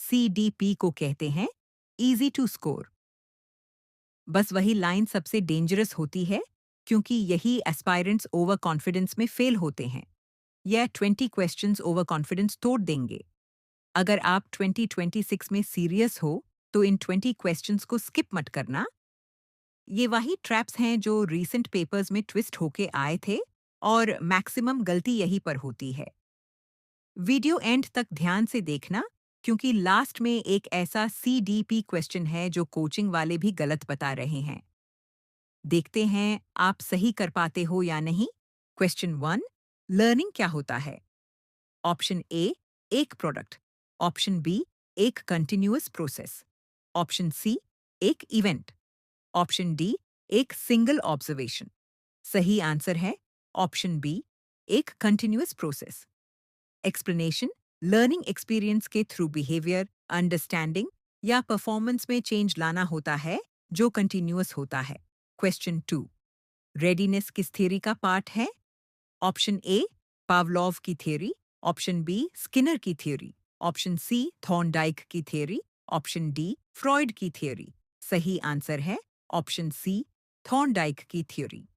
CDP को कहते हैं इजी टू स्कोर। बस वही लाइन सबसे डेंजरस होती है क्योंकि यही एस्पायरेंट्स ओवर कॉन्फिडेंस में फेल होते हैं। यह 20 क्वेश्चंस ओवर कॉन्फिडेंस तोड़ देंगे। अगर आप 2026 में सीरियस हो तो इन 20 क्वेश्चंस को स्किप मत करना। ये वही ट्रैप्स हैं जो रीसेंट पेपर्स में ट्विस्ट होके आए थे और मैक्सिमम गलती यहीं पर होती है। वीडियो एंड तक ध्यान से देखना क्योंकि लास्ट में एक ऐसा CDP क्वेश्चन है जो कोचिंग वाले भी गलत बता रहे हैं। देखते हैं आप सही कर पाते हो या नहीं। क्वेश्चन 1, लर्निंग क्या होता है? ऑप्शन ए, एक प्रोडक्ट। ऑप्शन बी, एक कंटिन्यूअस प्रोसेस। ऑप्शन सी, एक इवेंट। ऑप्शन डी, एक सिंगल ऑब्जर्वेशन। सही आंसर है ऑप्शन बी, एक continuous process. Explanation, learning experience के थ्रू बिहेवियर, अंडरस्टैंडिंग या परफॉर्मेंस में चेंज लाना होता है जो कंटिन्यूअस होता है। क्वेश्चन 2, रेडीनेस किस थ्योरी का पार्ट है? ऑप्शन ए, पावलोव की थ्योरी। ऑप्शन बी, स्किनर की थ्योरी। ऑप्शन सी, थॉर्नडाइक की थ्योरी। ऑप्शन डी, फ्रॉइड की थ्योरी। सही आंसर है ऑप्शन सी, थॉर्नडाइक की थ्योरी।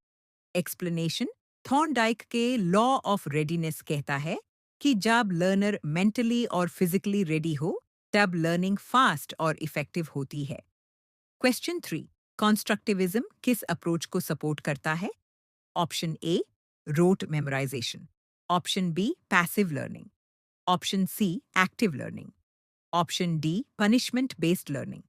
एक्सप्लेनेशन, थॉर्नडाइक के लॉ ऑफ रेडीनेस कहता है कि जब लर्नर मेंटली और फिजिकली रेडी हो तब लर्निंग फास्ट और इफेक्टिव होती है। क्वेश्चन 3, कॉन्स्ट्रक्टिविज्म किस अप्रोच को सपोर्ट करता है? Option A, rote memorization. Option B, passive learning. Option C, active learning. Option D, punishment based learning.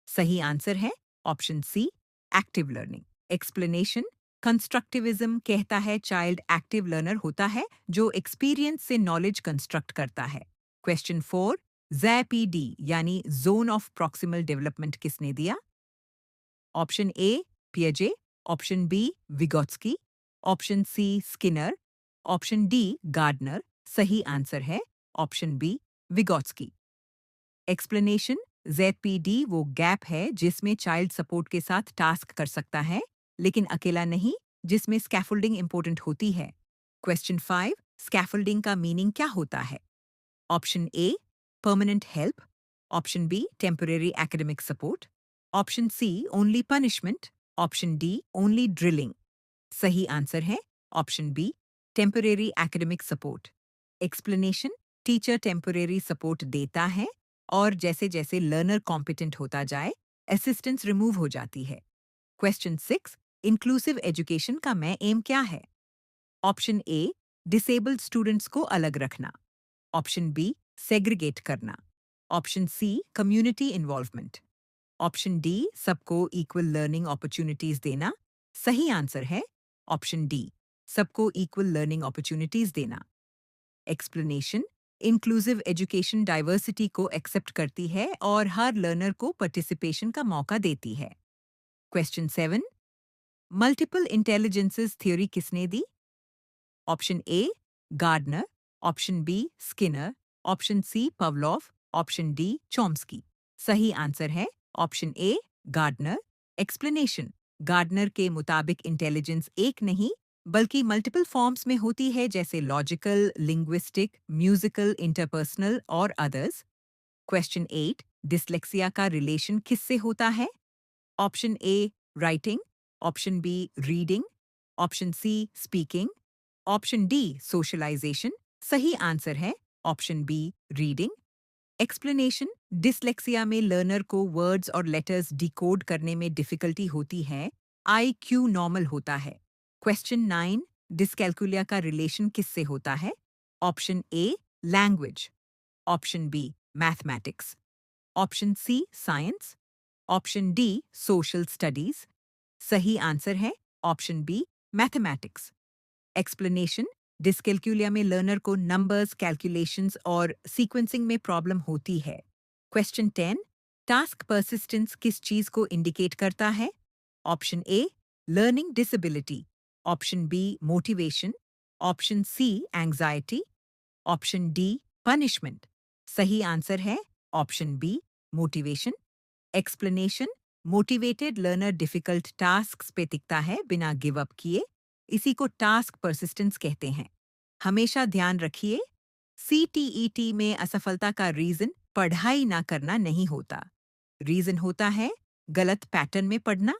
सही आंसर है option C, active learning. Explanation, constructivism कहता है चाइल्ड एक्टिव लर्नर होता है जो एक्सपीरियंस से नॉलेज कंस्ट्रक्ट करता है। क्वेश्चन 4, ज़ैपीडी यानी जोन ऑफ प्रॉक्सिमल डेवलपमेंट किसने दिया? ऑप्शन ए, पियाजे। Option B, Vygotsky. Option C, Skinner. Option D, Gardner. सही आंसर है option B, Vygotsky. Explanation, ZPD वो गैप है जिसमें चाइल्ड सपोर्ट के साथ टास्क कर सकता है लेकिन अकेला नहीं, जिसमें स्कैफोल्डिंग इंपॉर्टेंट होती है। क्वेश्चन 5, स्कैफोल्डिंग का मीनिंग क्या होता है? Option A, permanent help. Option B, temporary academic support. Option C, only punishment. Option D, only drilling. सही आंसर है option B, temporary academic support. Explanation, teacher temporary support देता है और जैसे जैसे लर्नर कॉम्पिटेंट होता जाए असिस्टेंस रिमूव हो जाती है। क्वेश्चन 6, इंक्लूसिव एजुकेशन का मैं एम क्या है? ऑप्शन ए, डिसेबल्ड स्टूडेंट्स को अलग रखना। ऑप्शन बी, सेग्रीगेट करना। Option C, community involvement. Option D, सबको इक्वल लर्निंग अपॉर्चुनिटीज देना। सही आंसर है ऑप्शन डी, सबको इक्वल लर्निंग अपॉर्चुनिटीज देना। एक्सप्लेनेशन, इंक्लूसिव एजुकेशन डाइवर्सिटी को एक्सेप्ट करती है और हर लर्नर को पार्टिसिपेशन का मौका देती है। क्वेश्चन 7, मल्टीपल इंटेलिजेंसेस थ्योरी किसने दी? Option A, Gardner. Option B, Skinner. Option C, Pavlov. Option D, Chomsky. सही आंसर है option A, Gardner. Explanation, Gardner के मुताबिक इंटेलिजेंस एक नहीं बल्कि मल्टीपल फॉर्म्स में होती है जैसे लॉजिकल, लिंग्विस्टिक, म्यूजिकल, इंटरपर्सनल और अदर्स। क्वेश्चन 8, डिसलेक्सिया का रिलेशन किससे होता है? Option A, writing. Option B, reading. Option C, speaking. Option D, socialization. सही आंसर है option B, reading. Explanation, dyslexia में लर्नर को वर्ड्स और लेटर्स डिकोड करने में डिफिकल्टी होती है, IQ नॉर्मल होता है। क्वेश्चन 9, डिसकैल्कुलिया का रिलेशन किससे होता है? Option A, language. Option B, mathematics. Option C, science. Option D, social studies. सही आंसर है option B, mathematics. Explanation, dyscalculia में लर्नर को नंबर्स, कैलकुलेशंस और सीक्वेंसिंग में प्रॉब्लम होती है। क्वेश्चन 10, टास्क परसिस्टेंस किस चीज को इंडिकेट करता है? Option A, learning disability. Option B, motivation. Option C, anxiety. Option D, punishment. सही आंसर है option B, motivation. Explanation, motivated learner difficult tasks पे टिकता है बिना गिव अप किए। इसी को टास्क परसिस्टेंस कहते हैं। हमेशा ध्यान रखिए, CTET में असफलता का रीजन पढ़ाई ना करना नहीं होता। रीजन होता है गलत पैटर्न में पढ़ना।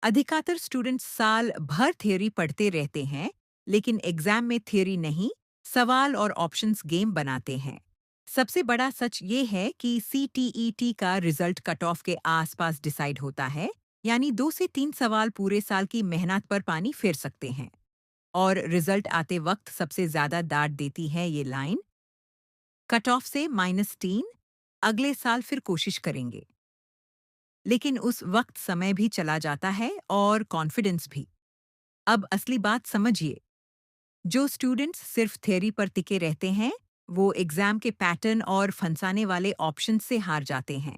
अधिकतर स्टूडेंट्स साल भर थ्योरी पढ़ते रहते हैं, लेकिन एग्जाम में थ्योरी नहीं, सवाल और ऑप्शंस गेम बनाते हैं। सबसे बड़ा सच ये है कि CTET का रिजल्ट कट ऑफ के आसपास डिसाइड होता है, यानी 2 से 3 सवाल पूरे साल की मेहनत पर पानी फेर सकते हैं। और रिजल्ट आते वक्त सबसे ज्यादा डांट देती है ये लाइन, कट ऑफ से -3, अगले साल फिर कोशिश करेंगे। लेकिन उस वक्त समय भी चला जाता है और कॉन्फिडेंस भी। अब असली बात समझिए, जो स्टूडेंट्स सिर्फ थ्योरी पर टिके रहते हैं, वो एग्जाम के पैटर्न और फंसाने वाले ऑप्शन से हार जाते हैं।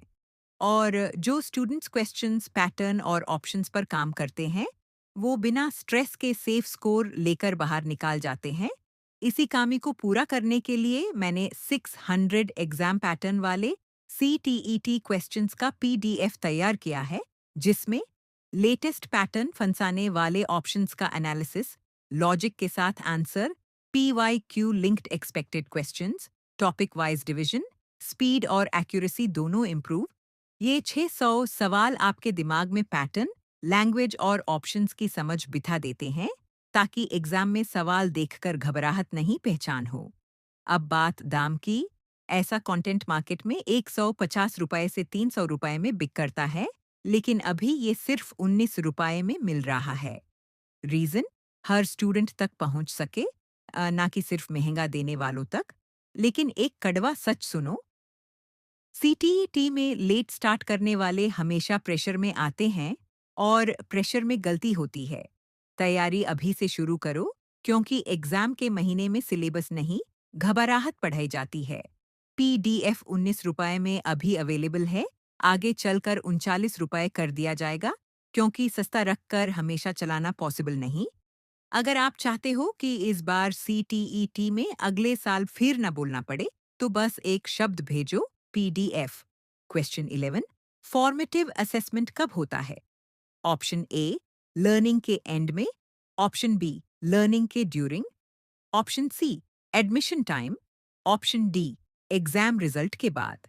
और जो स्टूडेंट्स क्वेश्चंस, पैटर्न और ऑप्शंस पर काम करते हैं, वो बिना स्ट्रेस के सेफ स्कोर लेकर बाहर निकाल जाते हैं। इसी कमी को पूरा करने के लिए मैंने 600 एग्जाम पैटर्न वाले CTET क्वेश्चंस का PDF तैयार किया है, जिसमें लेटेस्ट पैटर्न, फंसाने वाले ऑप्शंस का एनालिसिस, लॉजिक के साथ answer, PYQ linked expected questions, topic wise division, speed और एक्यूरेसी दोनों इम्प्रूव। ये 600 सवाल आपके दिमाग में पैटर्न, लैंग्वेज और ऑप्शंस की समझ बिठा देते हैं, ताकि एग्जाम में सवाल देखकर घबराहट नहीं पहचान हो। अब बात दाम की। ऐसा कंटेंट मार्केट में 150 रुपए से 300 रुपए में बिक करता है, लेकिन अभी ये सिर्फ 19 रुपए में मिल रहा है। रीजन, हर स्टूडेंट तक पहुंच सके, ना कि सिर्फ महंगा देने वालों तक। लेकिन एक कड़वा सच सुनो, CTET में लेट स्टार्ट करने वाले हमेशा प्रेशर में आते हैं और प्रेशर में गलती होती है। तैयारी अभी से शुरू करो, क्योंकि एग्जाम के महीने में सिलेबस नहीं, घबराहट पढ़ाई जाती है। PDF 19 रुपए में अभी अवेलेबल है, आगे चलकर 39 रुपए कर दिया जाएगा, क्योंकि सस्ता रखकर हमेशा चलाना पॉसिबल नहीं। अगर आप चाहते हो कि इस बार CTET में अगले साल फिर ना बोलना पड़े, तो बस एक शब्द भेजो, PDF। क्वेश्चन 11, फॉर्मेटिव असेसमेंट कब होता है? ऑप्शन ए, लर्निंग के एंड में। ऑप्शन बी, लर्निंग के during. Option C, admission time. Option D, exam result के बाद।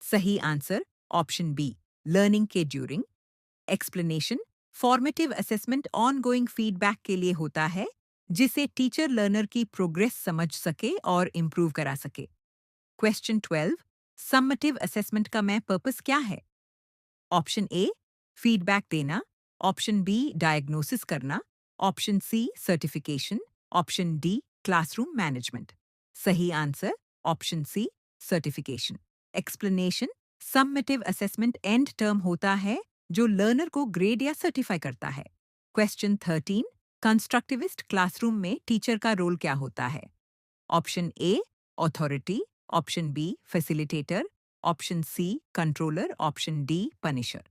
सही आंसर ऑप्शन बी, लर्निंग के during. Explanation, formative assessment ongoing feedback के लिए होता है, जिसे टीचर लर्नर की प्रोग्रेस समझ सके और इम्प्रूव करा सके। क्वेश्चन 12, सम्मेटिव असेसमेंट का मैं पर्पस क्या है? ऑप्शन ए, फीडबैक देना। ऑप्शन बी, डायग्नोसिस करना। Option C, certification. Option D, classroom management. सही answer option C, certification. Explanation, summative assessment end term होता है जो लर्नर को ग्रेड या सर्टिफाई करता है। क्वेश्चन 13, कंस्ट्रक्टिविस्ट क्लासरूम में टीचर का रोल क्या होता है? Option A, authority. Option B, facilitator. Option C, controller. Option D, punisher.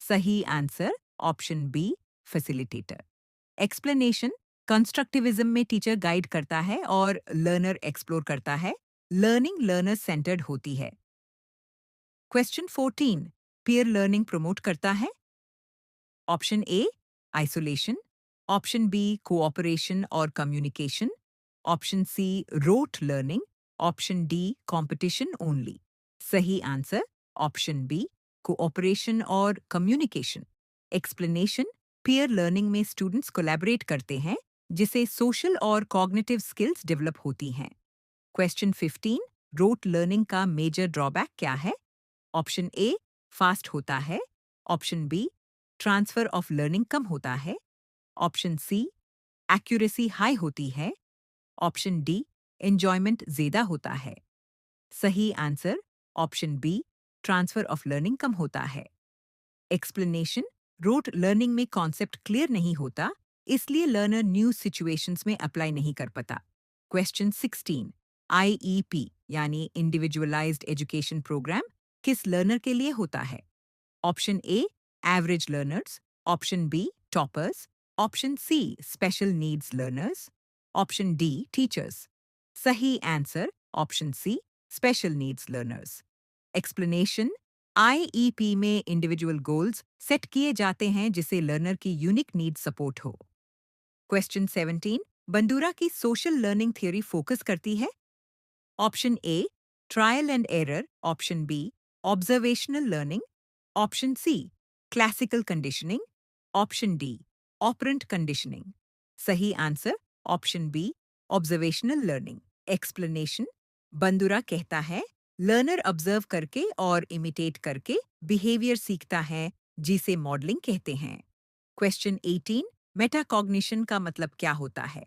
सही answer option B, facilitator. Explanation, constructivism में टीचर गाइड करता है और लर्नर एक्सप्लोर करता है। लर्निंग लर्नर सेंटर्ड होती है। क्वेश्चन 14, पीयर लर्निंग प्रमोट करता है? Option A, isolation. Option B, cooperation और communication. Option C, rote learning. Option D, competition only. सही आंसर ऑप्शन बी, कोऑपरेशन और कम्युनिकेशन। एक्सप्लेनेशन, पीयर लर्निंग में स्टूडेंट्स कोलैबोरेट करते हैं, जिसे सोशल और कॉग्निटिव स्किल्स डेवलप होती हैं। क्वेश्चन 15, रोट लर्निंग का मेजर ड्रॉबैक क्या है? ऑप्शन ए, फास्ट होता है। Option B, transfer of learning कम होता है। ऑप्शन सी, एक्यूरेसी हाई होती है। ऑप्शन डी, एंजॉयमेंट ज्यादा होता है। सही answer option B, transfer of learning कम होता है। एक्सप्लेनेशन, रोट लर्निंग में कॉन्सेप्ट क्लियर नहीं होता, इसलिए लर्नर न्यू सिचुएशंस में अप्लाई नहीं कर पाता। क्वेश्चन 16, IEP यानी इंडिविजुअलाइज्ड एजुकेशन प्रोग्राम किस लर्नर के लिए होता है? Option A, average learners. Option B, toppers. Option C, special needs learners. Option D, teachers. सही answer option C, special needs learners. Explanation, IEP में इंडिविजुअल गोल्स सेट किए जाते हैं जिसे लर्नर की यूनिक नीड सपोर्ट हो। क्वेश्चन 17, बंडूरा की social learning theory focus करती है? Option A, trial and error, option B, observational learning, option C, classical conditioning, option D, operant conditioning. सही answer option B, observational learning. Explanation, Bandura कहता है learner observe करके और imitate करके behaviour सीखता है, जिसे मॉडलिंग कहते हैं। क्वेश्चन 18, मेटाकॉग्निशन का मतलब क्या होता है?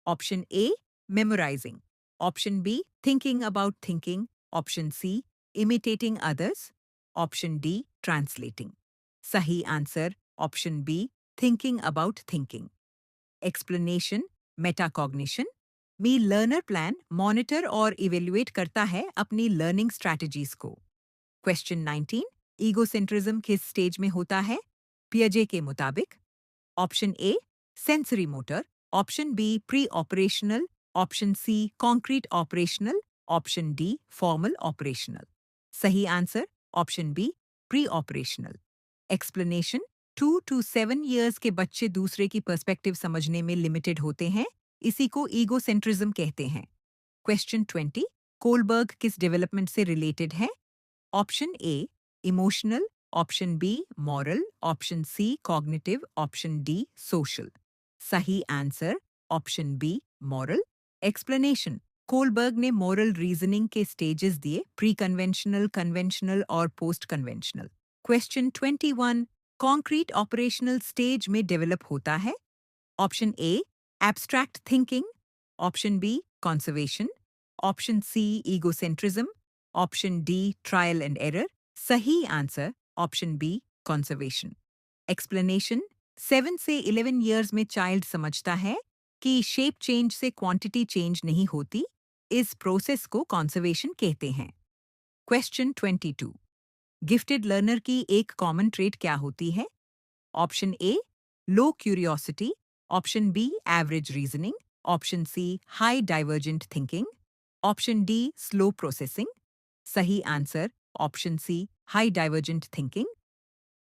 Option A, memorising, option B, thinking about thinking, option C, imitating others, option D, translating. सही answer option B, thinking about thinking. Explanation, metacognition में लर्नर प्लान, मॉनिटर और इवेल्युएट करता है अपनी लर्निंग स्ट्रैटेजीज को। क्वेश्चन 19, ईगोसेंट्रिज्म किस stage में होता है पियाजे के मुताबिक? Option A, sensory motor, option B, pre operational, option C, concrete operational, option D, formal operational. सही answer option B, pre operational. Explanation, 2 to 7 years के बच्चे दूसरे की पर्सपेक्टिव समझने में लिमिटेड होते हैं, इसी को ईगोसेंट्रिज्म कहते हैं। क्वेश्चन 20, कोलबर्ग किस डेवलपमेंट से रिलेटेड है? Option A, emotional, option B, moral, option C, cognitive, option D, social. सही answer option B, moral. Explanation, Kohlberg ने मॉरल रीजनिंग के स्टेजेस दिए, प्री कन्वेंशनल, कन्वेंशनल और post conventional. Question 21, concrete operational stage में develop होता है? Option A, abstract thinking, option B, conservation, option C, egocentrism, option D, trial and error. सही answer option B, conservation. Explanation, 7 से 11 years में child समझता है कि शेप चेंज से क्वांटिटी चेंज नहीं होती, इस प्रोसेस को कंजर्वेशन कहते हैं। क्वेश्चन 22, गिफ्टेड लर्नर की एक कॉमन ट्रेट क्या होती है? Option A, low curiosity, option B, average reasoning, option C, high divergent thinking, option D, slow processing. सही answer option C, high divergent thinking.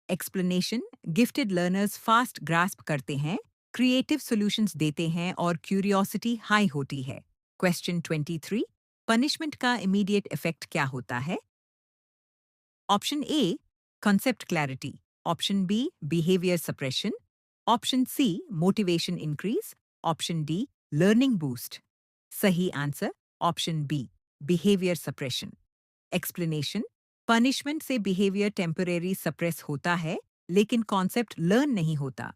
Explanation, gifted learners fast grasp करते हैं, creative solutions देते हैं और curiosity high होती है। Question 23, punishment का immediate effect क्या होता है? Option A, concept clarity, option B, behavior suppression, option C, motivation increase, option D, learning boost। सही answer option B, behavior suppression। Explanation, punishment से बिहेवियर टेम्परेरी सप्रेस होता है, लेकिन कॉन्सेप्ट लर्न नहीं होता।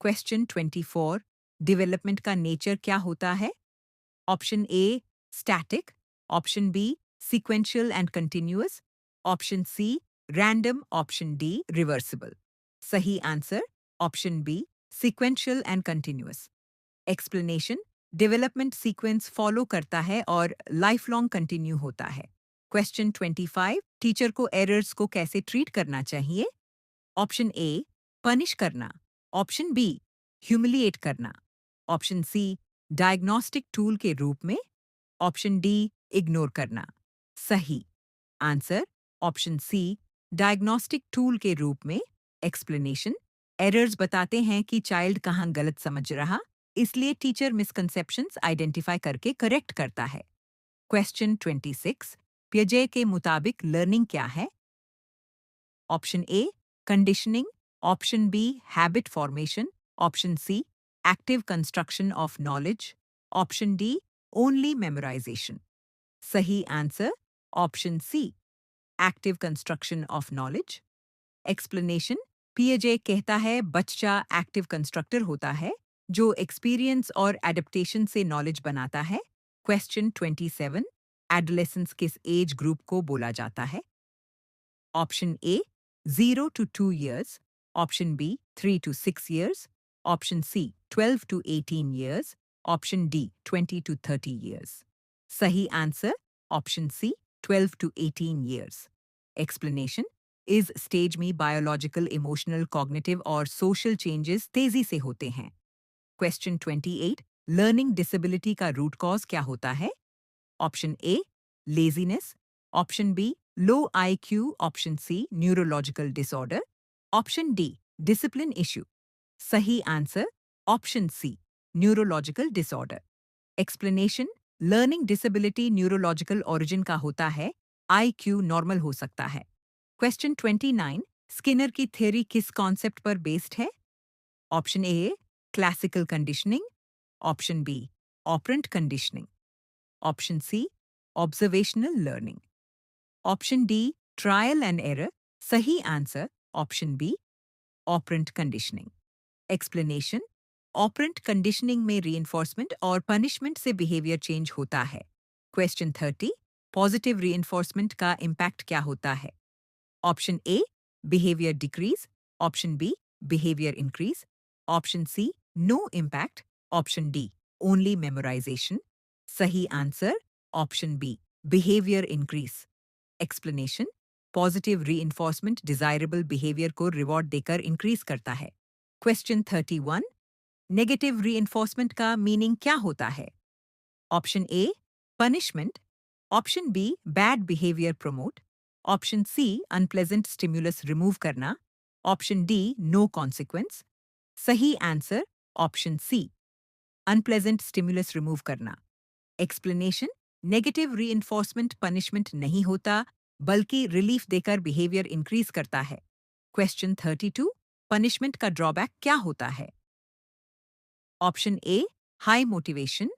क्वेश्चन 24, डेवलपमेंट का नेचर क्या होता है? Option A, static, option B, sequential and continuous, option C, random, option D, reversible. सही answer option B, sequential and continuous. Explanation, development sequence follow करता है और लाइफ लॉन्ग कंटिन्यू होता है। क्वेश्चन 25, टीचर को एरर्स को कैसे ट्रीट करना चाहिए? ऑप्शन ए, पनिश करना, ऑप्शन बी, ह्यूमिलिएट करना, ऑप्शन सी, डायग्नोस्टिक टूल के रूप में, ऑप्शन डी, इग्नोर करना। सही answer option C, diagnostic tool के रूप में। एक्सप्लेनेशन, एरर्स बताते हैं कि चाइल्ड कहाँ गलत समझ रहा, इसलिए टीचर मिसकंसेप्शंस आइडेंटिफाई करके करेक्ट करता है। क्वेश्चन 26, पियाजे के मुताबिक लर्निंग क्या है? Option A, conditioning, option B, habit formation, option C, active construction of knowledge, option D, only memorisation. सही answer option C, active construction of knowledge. Explanation, पियाजे कहता है बच्चा एक्टिव कंस्ट्रक्टर होता है, जो एक्सपीरियंस और एडेप्टेशन से नॉलेज बनाता है। क्वेश्चन 27, एडोलेसेंस किस एज ग्रुप को बोला जाता है? Option A, 0 to 2 years, option B, 3 to 6 years, option C, 12 to 18 years, option D, 20 to 30 years। सही answer option C, 12 to 18 years। Explanation, इस स्टेज में बायोलॉजिकल, इमोशनल, कॉग्निटिव और सोशल चेंजेस तेजी से होते हैं। क्वेश्चन 28, लर्निंग डिसेबिलिटी का root cause क्या होता है? Option A, laziness, option B, low IQ, option C, neurological disorder, option D, discipline issue. सही answer option C, neurological disorder. Explanation, learning disability neurological origin का होता है, IQ नॉर्मल हो सकता है। क्वेश्चन 29, स्किनर की थ्योरी किस कॉन्सेप्ट पर बेस्ड है? Option A, classical conditioning. Option B, operant conditioning. Option C, observational learning. Option D, trial and error. सही answer option B, operant conditioning. Explanation, operant conditioning में reinforcement और punishment से behaviour change होता है। Question 30, positive reinforcement का impact क्या होता है? Option A, behaviour decrease. Option B, behaviour increase. Option C, no impact. Option D, only memorisation. सही answer option B, behaviour increase. Explanation, positive reinforcement desirable behaviour को reward देकर increase करता है। Question 31, negative reinforcement का meaning क्या होता है? Option A, punishment. Option B, bad behaviour promote. Option C, unpleasant stimulus remove करना। Option D, no consequence. सही answer option C, unpleasant stimulus remove करना। एक्सप्लेनेशन, नेगेटिव रीइंफोर्समेंट पनिशमेंट नहीं होता, बल्कि रिलीफ देकर बिहेवियर इंक्रीज करता है। क्वेश्चन 32, पनिशमेंट का ड्रॉबैक क्या होता है? Option A, high motivation.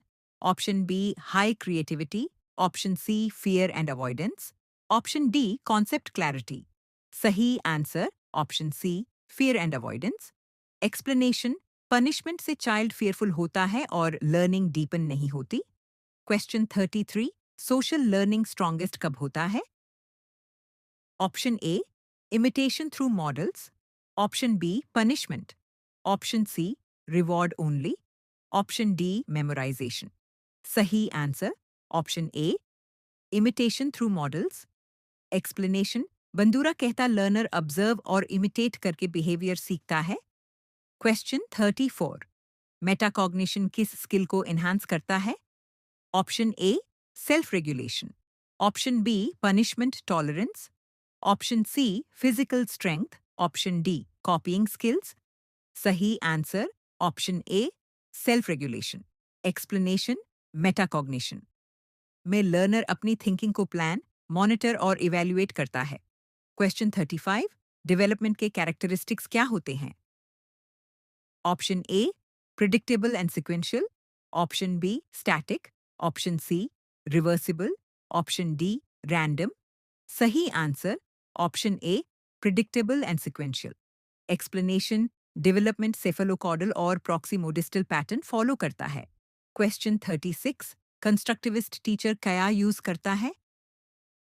Option B, high creativity. Option C, fear and avoidance. Option D, concept clarity. सही answer option C, fear and avoidance. Explanation, punishment से child fearful होता है और लर्निंग डीपन नहीं होती। क्वेश्चन 33, सोशल लर्निंग स्ट्रॉन्गेस्ट कब होता है? Option A, imitation through models. Option B, punishment. Option C, reward only. Option D, memorisation. सही answer option A, imitation through models. Explanation, Bandura कहता लर्नर ऑब्जर्व और imitate करके behaviour सीखता है। Question 34, metacognition किस स्किल को एनहांस करता है? Option A, self regulation. Option B, punishment tolerance. Option C, physical strength. Option D, copying skills. सही answer option A, self regulation. Explanation, metacognition में लर्नर अपनी थिंकिंग को प्लान, मॉनिटर और evaluate करता है। क्वेश्चन 35, डेवलपमेंट के कैरेक्टरिस्टिक्स क्या होते हैं? Option A, predictable and sequential. Option B, static. Option C, reversible. Option D, random. सही answer option A, predictable and sequential. Explanation, development cephalocaudal और प्रॉक्सीमोडिस्टल पैटर्न फॉलो करता है। क्वेश्चन 36, कंस्ट्रक्टिविस्ट टीचर क्या use करता है?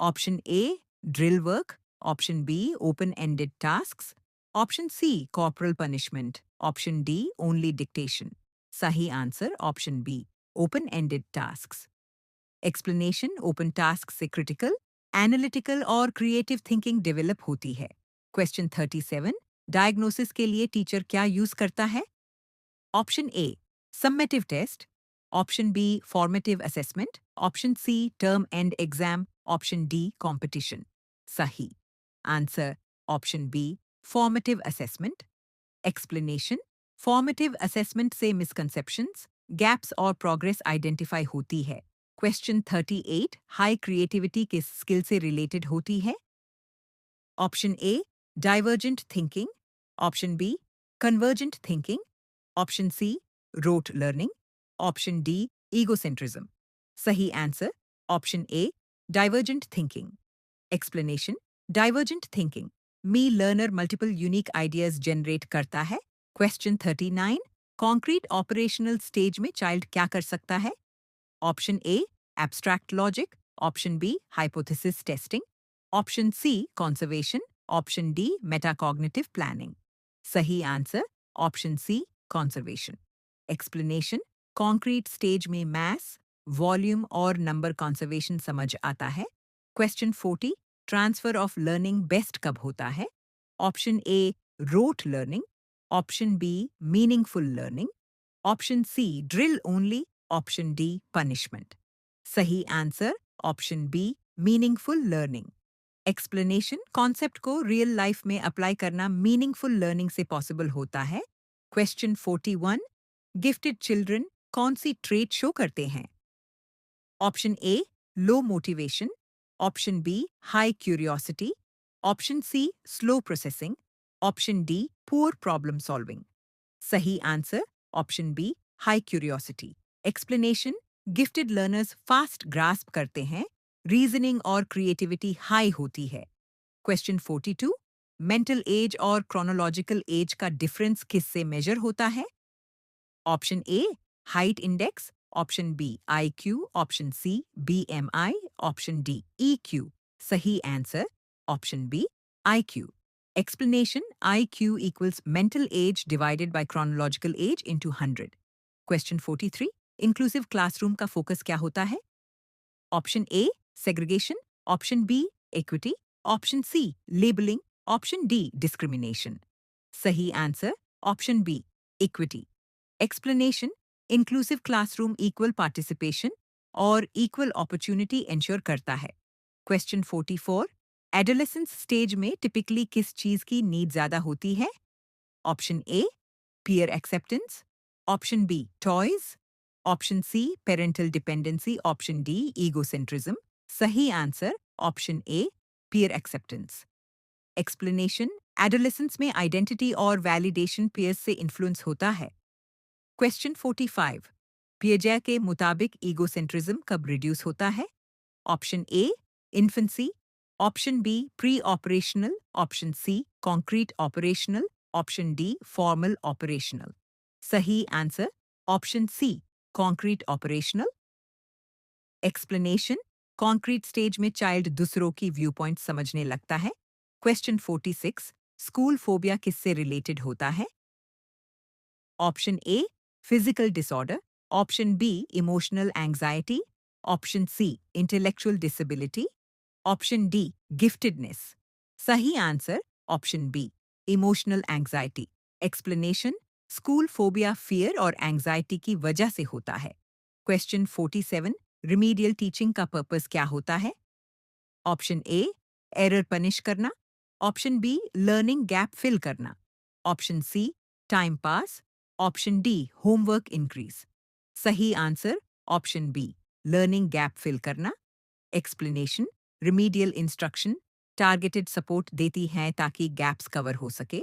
Option A, drill work. Option B, open ended tasks. Option C, corporal punishment. Option D, only dictation. सही answer option B, open ended tasks. Explanation, open task से critical, analytical और creative thinking develop होती है। Question 37, diagnosis के लिए teacher क्या use करता है? Option A, summative test. Option B, formative assessment. Option C, term end exam. Option D, competition. सही answer option B, formative assessment. Explanation, formative assessment से misconceptions, gaps और प्रोग्रेस आइडेंटिफाई होती है। क्वेश्चन 38, हाई क्रिएटिविटी किस skill से related होती है? Option A, divergent thinking. Option B, convergent thinking. Option C, rote learning. Option D, egocentrism. सही answer option A, divergent thinking. Explanation, divergent thinking में learner multiple unique ideas generate करता है। Question 39, concrete operational stage में child क्या कर सकता है? Option A, abstract logic. Option B, hypothesis testing. Option C, conservation. Option D, metacognitive planning. सही answer option C, conservation. Explanation, concrete stage में mass, volume और नंबर कॉन्जर्वेशन समझ आता है। Question 40, transfer of learning best कब होता है? Option A, rote learning. Option B, meaningful learning. Option C, drill only. Option D, punishment. सही answer option B, meaningful learning. Explanation, concept को real life में apply करना मीनिंगफुल लर्निंग से possible होता है। क्वेश्चन 41, गिफ्टेड चिल्ड्रन कौन सी trait show करते हैं? Option A low motivation, option B high curiosity, option C slow processing, option D poor problem solving. सही answer option B high curiosity. Explanation, gifted learners fast grasp करते हैं, reasoning और creativity high होती है। Question 42, mental age और chronological age का difference किससे measure होता है? Option A height index, option B IQ, option C BMI, option D EQ. सही answer option B IQ. Explanation, IQ equals mental age divided by chronological age into 100. Question 43, inclusive classroom का focus क्या होता है? Option A segregation, option B equity, option C labelling, option D discrimination. सही answer option B equity. Explanation, inclusive classroom equal participation और equal opportunity ensure करता है। Question 44, adolescence stage में typically किस चीज की नीड ज्यादा होती है? Option A peer acceptance, option B toys, option C parental dependency, option D egocentrism. सही answer option A peer acceptance। Explanation, adolescence में आइडेंटिटी और वैलिडेशन peers से इन्फ्लुएंस होता है। क्वेश्चन 45, पियजे के मुताबिक ईगोसेंट्रिज्म कब रिड्यूस होता है? Option A infancy, option B pre operational, option C concrete operational, option D formal operational. सही answer option C concrete operational. Explanation, concrete stage में चाइल्ड दूसरों की व्यू पॉइंट समझने लगता है। क्वेश्चन 46, स्कूल फोबिया किससे रिलेटेड होता है? Option A physical disorder, option B emotional anxiety, option C intellectual disability, option D giftedness. सही answer option B emotional anxiety. Explanation, school phobia fear और एंग्जाइटी की वजह से होता है। क्वेश्चन 47, रिमीडियल टीचिंग का पर्पस क्या होता है? ऑप्शन ए एरर पनिश करना, option B learning gap fill करना, option C time pass, option D homework increase. सही answer option B learning gap fill करना। Explanation, remedial instruction targeted support देती हैं ताकि गैप्स कवर हो सके।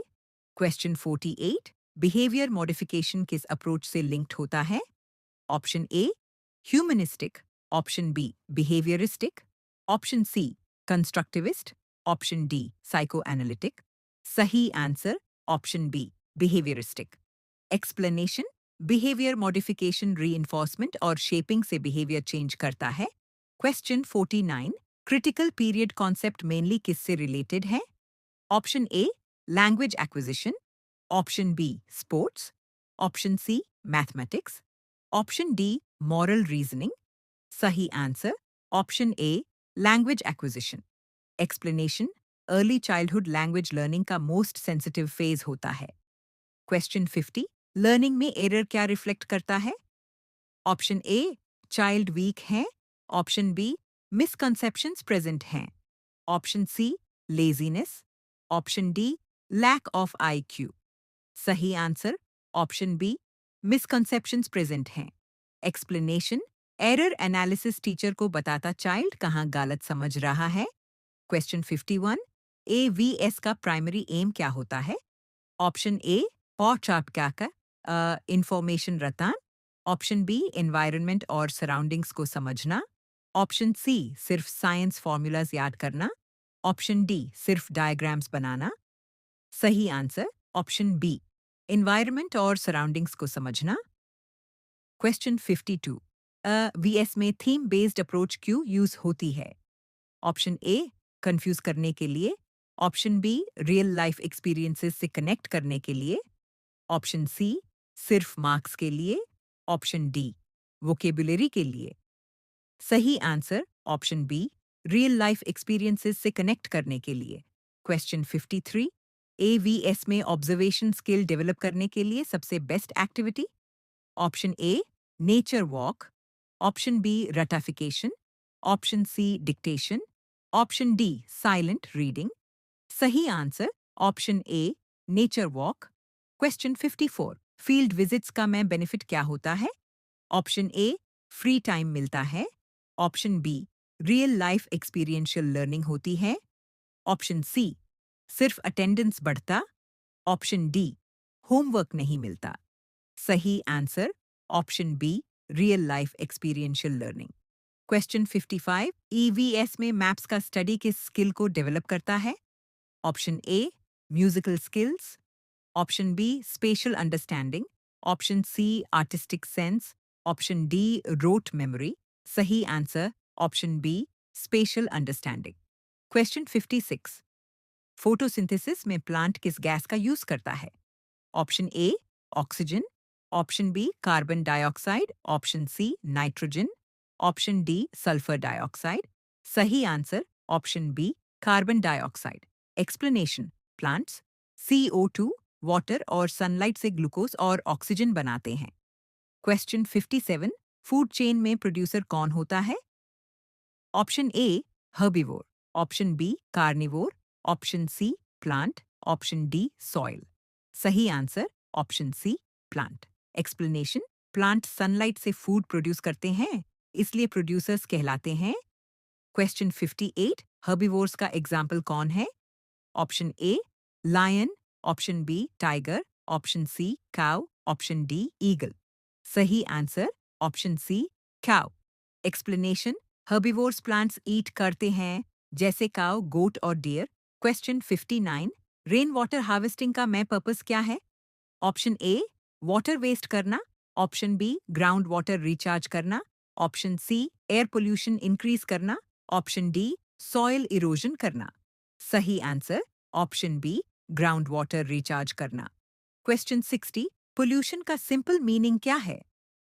क्वेश्चन 48, बिहेवियर मॉडिफिकेशन किस अप्रोच से लिंक्ड होता है? Option A humanistic, option B behaviouristic, option C constructivist, option D psycho analytic. सही answer option B behaviouristic. Explanation, behaviour modification reinforcement और शेपिंग से बिहेवियर चेंज करता है। Question 49, critical period concept mainly किससे related है? Option A language acquisition, option B sports, option C mathematics, option D moral reasoning. सही answer option A language acquisition. Explanation, early childhood language learning का most sensitive phase होता है। Question 50, learning में error क्या reflect करता है? Option A child weak है, option B misconceptions present हैं, option C laziness, option D lack of IQ। सही answer option B misconceptions present हैं। एक्सप्लेनेशन, एरर एनालिसिस टीचर को बताता चाइल्ड कहाँ गलत समझ रहा है। क्वेश्चन 51, AVS का प्राइमरी एम क्या होता है? ऑप्शन ए चार्ट क्या का इंफॉर्मेशन रतान, ऑप्शन बी एनवायरनमेंट और सराउंडिंग्स को समझना, ऑप्शन सी सिर्फ साइंस फॉर्मूलाज याद करना, ऑप्शन डी सिर्फ डायग्राम्स बनाना। सही आंसर ऑप्शन बी एनवायरनमेंट और सराउंडिंग्स को समझना। क्वेश्चन 52, VS में थीम बेस्ड अप्रोच क्यों यूज होती है? ऑप्शन ए कंफ्यूज करने के लिए, option B real life experiences से कनेक्ट करने के लिए, ऑप्शन सी सिर्फ मार्क्स के लिए, ऑप्शन डी वोकेबुलरी के लिए। सही answer option B real life experiences से कनेक्ट करने के लिए। क्वेश्चन 53, AVS में ऑब्जर्वेशन स्किल डेवलप करने के लिए सबसे best activity? Option A nature walk, option B रटाफिकेशन, option C dictation, option D silent reading. सही answer option A nature walk. Question 54, field visits का में बेनिफिट क्या होता है? ऑप्शन ए फ्री टाइम मिलता है, option B real life experiential learning होती है। ऑप्शन सी सिर्फ अटेंडेंस बढ़ता। ऑप्शन डी होमवर्क नहीं मिलता। सही answer option B real life experiential learning. Question 55 EVS में मैप्स का स्टडी किस स्किल को डेवलप करता है? Option A musical skills, option B spatial understanding, option C artistic sense, option D rote memory. सही answer option B spatial understanding. Question 56 photosynthesis में plant किस gas का यूज करता है? Option A oxygen, option B carbon dioxide, option C nitrogen, option D sulphur dioxide. सही answer option B carbon dioxide. Explanation plants CO2 water और sunlight से glucose और oxygen बनाते हैं। क्वेश्चन 57 फूड चेन में प्रोड्यूसर कौन होता है? Option A herbivore, option B carnivore, option C plant, option D soil. सही answer option C plant. Explanation plant sunlight से फूड प्रोड्यूस करते हैं, इसलिए प्रोड्यूसर्स कहलाते हैं। क्वेश्चन 58 हर्बिवोर्स का एग्जाम्पल कौन है? Option A lion, option B tiger, option C cow, option D eagle. सही answer option C cow. Explanation herbivores plants eat करते हैं जैसे काउ, गोट और deer. Question 59 rain water harvesting का मेन पर्पस क्या है? ऑप्शन ए वाटर वेस्ट करना, option B ground water recharge करना, option C air pollution increase करना, ऑप्शन डी सॉइल इरोजन करना। सही answer option B ground water recharge करना। Question 60 pollution का सिंपल मीनिंग क्या है?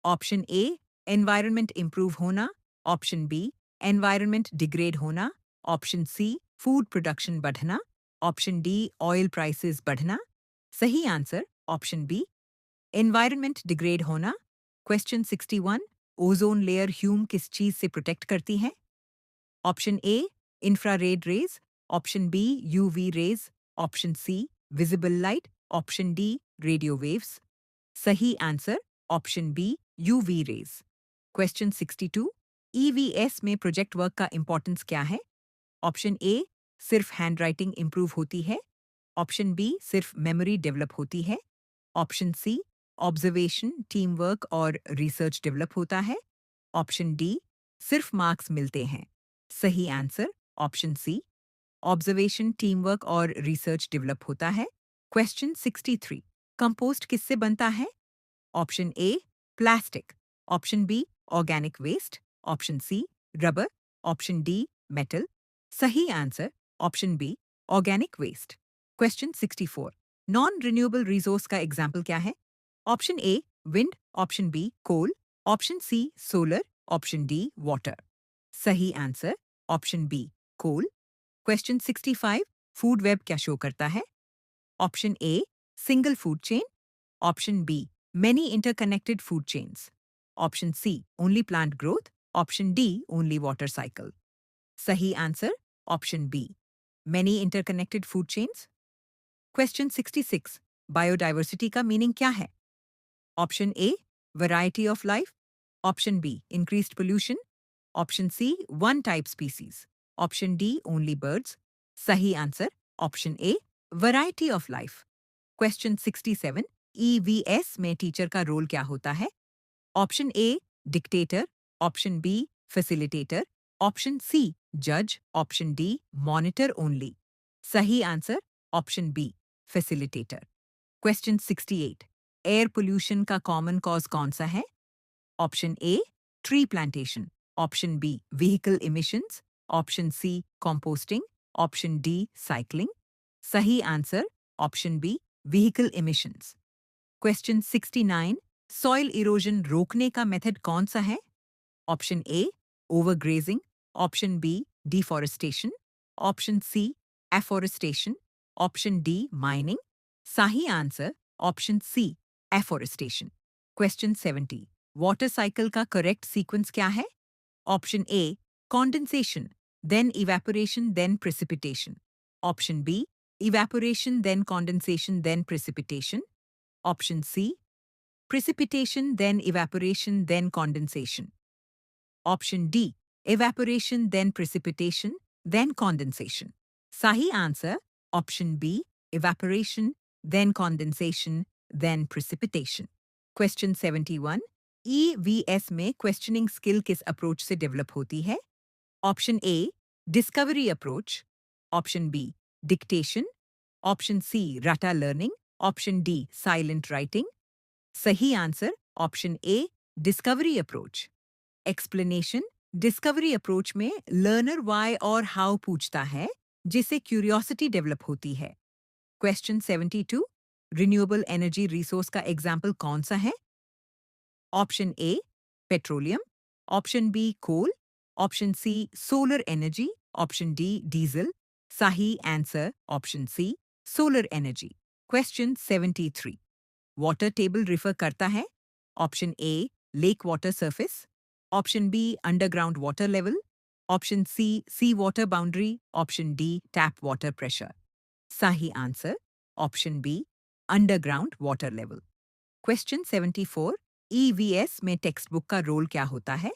ऑप्शन ए एनवायरनमेंट इंप्रूव होना, ऑप्शन बी एनवायरनमेंट डिग्रेड होना, ऑप्शन सी फूड प्रोडक्शन बढ़ना, ऑप्शन डी ऑयल प्राइसेस बढ़ना। सही answer option B environment degrade होना। क्वेश्चन 61 ओजोन लेयर ह्यूम किस चीज से प्रोटेक्ट करती है? Option A infrared rays, option B UV rays, option C visible light, option D radio waves. सही answer option B UV raise. Question 62 EVS में project work का इंपॉर्टेंस क्या है? ऑप्शन ए सिर्फ हैंडराइटिंग इंप्रूव होती है, ऑप्शन बी सिर्फ memory develop होती है, option C observation team work और रिसर्च डेवलप होता है, ऑप्शन डी सिर्फ मार्क्स मिलते हैं। सही answer option C observation team work और रिसर्च डेवलप होता है। क्वेश्चन 63 कंपोस्ट किससे बनता है? Option A plastic, option B organic waste, option C rubber, option D metal. सही answer option B organic waste. Question 64 non renewable resource का example क्या है? Option A wind, option B coal, option C solar, option D water. सही answer option B coal. Question 65 food web क्या show करता है? Option A single food chain, option B many interconnected food chains, option C only plant growth, option D only water cycle। सही answer option B many interconnected food chains। Question 66 biodiversity का meaning क्या है? Option A variety of life, option B increased pollution, option C one type species, option D only birds. सही answer option A variety of life. Question 67 EVS में teacher का role क्या होता है? Option A dictator, option B facilitator, option C जज, option D monitor only. सही answer option B facilitator. Question 68 air pollution का common cause कौन सा है? Option A tree plantation, option B vehicle emissions, option C composting, option D cycling. सही answer option B vehicle emissions. Question 69 soil erosion रोकने का method कौन सा है? Option A overgrazing, option B deforestation, option C afforestation, option D mining. सही answer option C afforestation. Question 70 water cycle का correct sequence क्या है? Option A condensation, then evaporation, then precipitation, option B evaporation, then condensation, then precipitation, option C precipitation then evaporation then condensation, option D evaporation, then precipitation, then condensation. Sahi answer, option B, evaporation, then condensation, then precipitation. Question 71. EVS में questioning skill किस approach से develop होती है? Option A, discovery approach. Option B, dictation. Option C, rata learning. Option D, silent writing. सही answer option A, discovery approach. Explanation. Discovery approach में learner why और how पूछता है, जिससे क्यूरियोसिटी डेवलप होती है. क्वेश्चन 72. रिन्यूएबल एनर्जी रिसोर्स का example कौन सा है? Option A, petroleum. Option B, coal. Option C, solar energy. Option D, diesel. सही answer option C, solar energy. Question 73. Water table refer करता है? Option A, lake water surface. Option B, underground water level. Option C water boundary. Option D, tap water pressure. सही answer option B, underground water level. Question 74. EVS में textbook का role क्या होता है?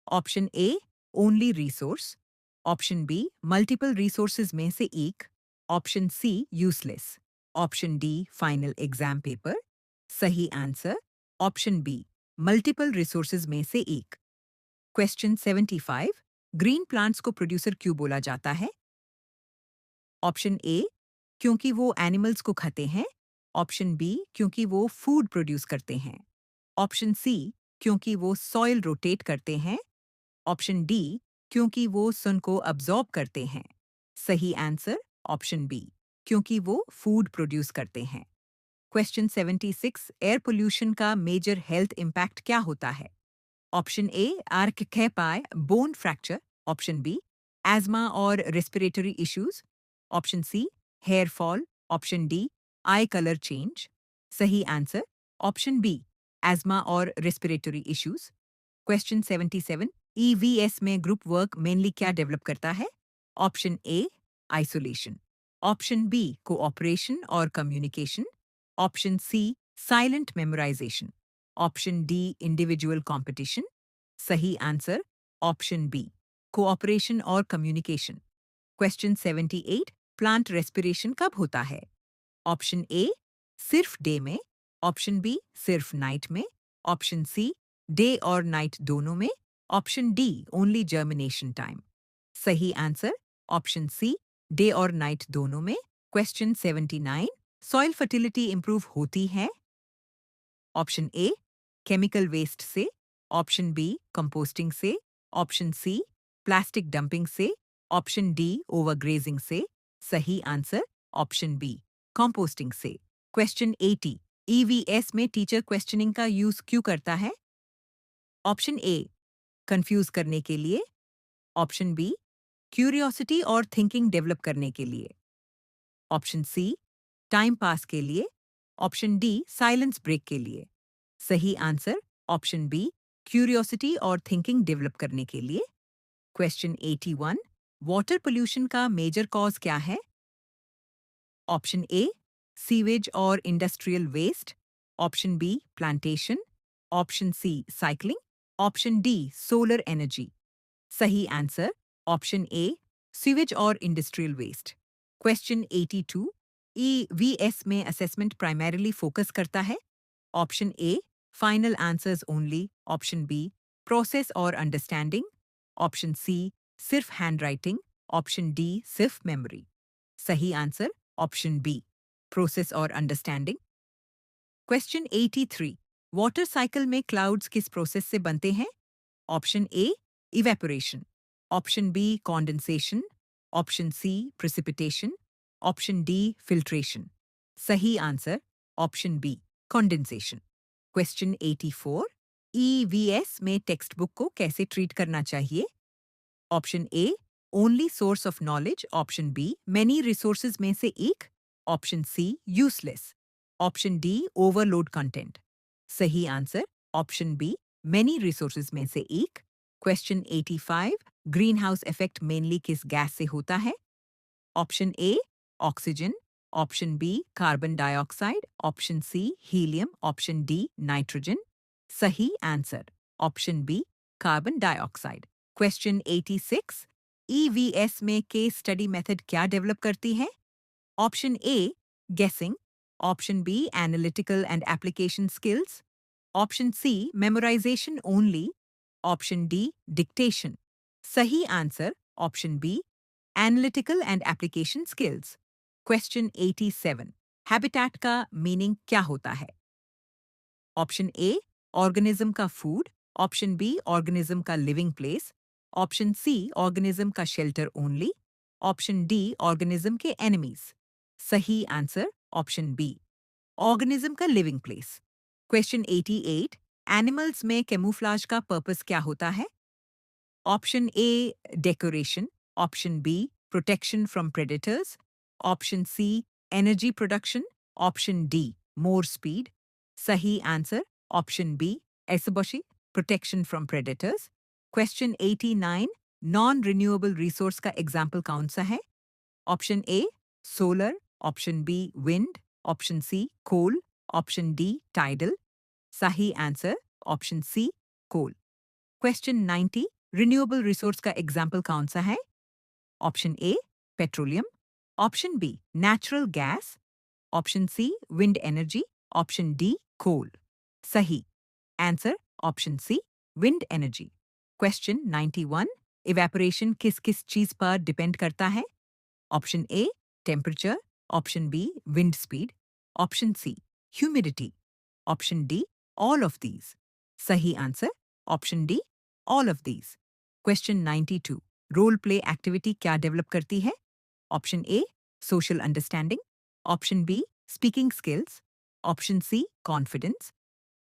Option A, only resource. Option B, multiple resources में से एक. Option C, useless. Option D, final exam paper. सही answer option B, multiple resources में से एक. क्वेश्चन 75. ग्रीन प्लांट्स को प्रोड्यूसर क्यों बोला जाता है? ऑप्शन ए, क्योंकि वो एनिमल्स को खाते हैं. ऑप्शन बी, क्योंकि वो फूड प्रोड्यूस करते हैं. ऑप्शन सी, क्योंकि वो सॉइल रोटेट करते हैं. ऑप्शन डी, क्योंकि वो सन को अब्जॉर्ब करते हैं. सही आंसर ऑप्शन बी, क्योंकि वो फूड प्रोड्यूस करते हैं. क्वेश्चन 76. एयर पोल्यूशन का मेजर हेल्थ इम्पैक्ट क्या होता है? ऑप्शन ए, आर्ककेपाई bone fracture. Option B, asthma और respiratory issues. Option C, hair fall. Option D, eye colour change. सही आंसर ऑप्शन बी, एज्मा और रेस्पिरेटरी इश्यूज. क्वेश्चन 77. ईवीएस में group work mainly क्या develop करता है? Option A, isolation. Option B, cooperation और communication. Option C, silent memorisation. Option D, individual competition. सही answer option B, cooperation और communication. Question 78. Plant respiration कब होता है? ऑप्शन ए, सिर्फ डे में. ऑप्शन बी, सिर्फ नाइट में. ऑप्शन सी, डे और नाइट दोनों में. Option D, only germination time. सही आंसर ऑप्शन सी, डे और नाइट दोनों में. क्वेश्चन 79. सॉइल फर्टिलिटी इंप्रूव होती है? ऑप्शन ए, केमिकल वेस्ट से. ऑप्शन बी, कंपोस्टिंग से. ऑप्शन सी, प्लास्टिक डंपिंग से. ऑप्शन डी, ओवरग्रेजिंग से. सही आंसर ऑप्शन बी, कंपोस्टिंग से. क्वेश्चन 80. ईवीएस में टीचर क्वेश्चनिंग का यूज क्यों करता है? ऑप्शन ए, कंफ्यूज करने के लिए. ऑप्शन बी, क्यूरियोसिटी और थिंकिंग डेवलप करने के लिए. ऑप्शन सी, टाइम पास के लिए. ऑप्शन डी, साइलेंस ब्रेक के लिए. सही आंसर ऑप्शन बी, क्यूरियोसिटी और थिंकिंग डेवलप करने के लिए. क्वेश्चन 81. वाटर पोल्यूशन का मेजर कॉज क्या है? ऑप्शन ए, सीवेज और industrial waste. Option B, plantation. Option C, cycling. Option D, solar energy. सही आंसर ऑप्शन ए, सीवेज और इंडस्ट्रियल वेस्ट. क्वेश्चन 82. ईवीएस में असेसमेंट प्राइमरीली फोकस करता है? Option A, final answers only. Option B, process और understanding. Option C, सिर्फ handwriting. Option D, सिर्फ memory. सही answer option B, process और अंडरस्टैंडिंग. क्वेश्चन 83. वाटर साइकिल में क्लाउड्स किस प्रोसेस से बनते हैं? Option A, evaporation. Option B, condensation. Option C, precipitation. Option D, filtration. सही answer option B, condensation. Question 84. EVS में टेक्स्ट बुक को कैसे ट्रीट करना चाहिए? Option A, only source of knowledge. Option B, many resources में से एक. Option C, useless. Option D, overload content. सही answer option B, many resources में से एक. Question 85. Greenhouse effect mainly किस गैस से होता है? Option A, oxygen. Option B, carbon dioxide. Option C, helium. Option D, nitrogen. सही answer option B, carbon dioxide. Question 86 EVS में case study method क्या डेवलप करती है? Option A guessing, option B analytical and application skills, option C memorisation only, option D dictation. सही answer option B analytical and application skills. Question 87 habitat का meaning क्या होता है? Option A organism का food, option B organism का living place, option C organism का shelter only, option D organism के enemies. सही आंसर ऑप्शन बी ऑर्गेनिज्म का लिविंग प्लेस। क्वेश्चन 88 एनिमल्स में कैमूफ्लाज का पर्पस क्या होता है? Option A decoration, option B protection from predators, option C energy production, option D more speed. सही answer option B एसबोशी protection from predators. Question 89 non renewable resource का example कौन सा है? Option A solar, option B wind, option C coal, option D tidal. सही answer option C coal. Question 90 renewable resource का example कौन सा है? Option A petroleum, option B natural gas, option C wind energy, option D coal. सही answer option C wind energy. Question 91 evaporation किस किस चीज पर डिपेंड करता है? Option A temperature, option B wind speed, option C humidity, option D all of these. सही answer option D all of these. Question 92 role play activity क्या develop करती है? Option A social understanding, option B speaking skills, option C confidence,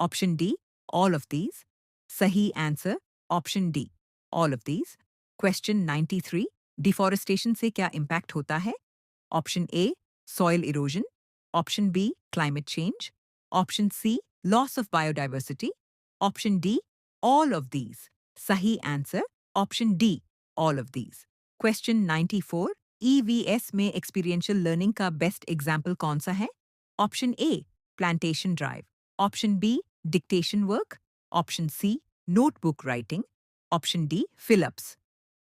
option D all of these. सही answer option D all of these. Question 93 deforestation से क्या impact होता है? Option A soil erosion, option B climate change, option C loss of biodiversity, option D all of these. सही answer option D all of these. Question 94 EVS में experiential learning का best example कौन सा है? Option A plantation drive, option B dictation work, option C notebook writing, option D fill ups.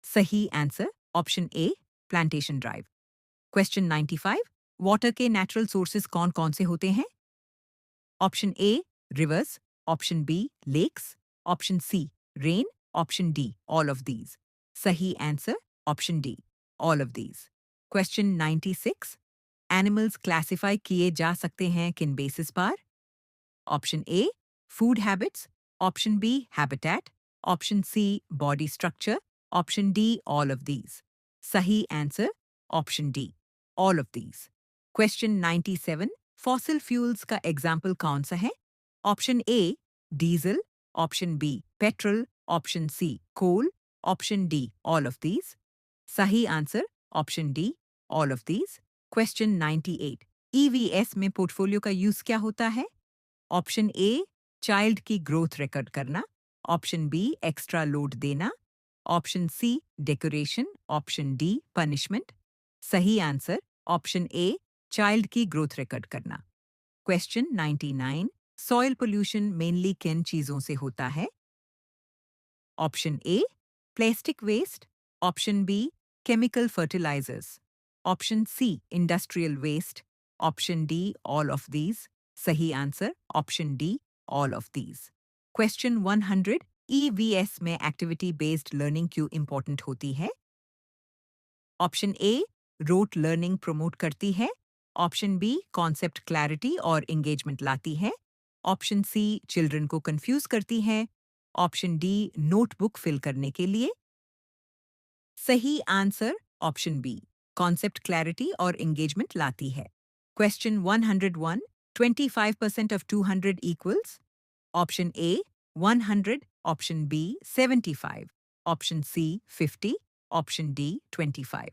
सही answer option A plantation drive. Question 95 water के natural sources कौन कौन से होते हैं? Option A rivers, option B lakes, option C rain, option D all of these. सही answer option D all of these. Question 96 animals classify किए जा सकते हैं किन बेसिस पर? Option A food habits, option B habitat, option C body structure, option D all of these. सही answer option D all of these. Question 97 fossil fuels का example कौन सा है? Option A diesel, option B petrol, option C coal, option D all of these. सही answer option D all of these. Question 98 EVS में portfolio का use क्या होता है? ऑप्शन ए चाइल्ड की ग्रोथ रिकॉर्ड करना, ऑप्शन बी एक्स्ट्रा लोड देना, option C decoration, option D punishment. सही आंसर ऑप्शन ए चाइल्ड की ग्रोथ रिकॉर्ड करना। क्वेश्चन 99 सॉइल पोल्यूशन मेनली किन चीजों से होता है? Option A plastic waste, option B chemical fertilizers, option C industrial waste, option D all of these. सही answer option D all of these. Question 100 EVS में activity based learning क्यों important होती है? Option A rote learning promote करती है, option B concept clarity और engagement लाती है, ऑप्शन सी चिल्ड्रन को कंफ्यूज करती है, ऑप्शन डी नोटबुक फिल करने के लिए। सही answer option B concept clarity और एंगेजमेंट लाती है। Question 101 25% of 200 equals? Option A 100, option B 75, option C 50, option D 25।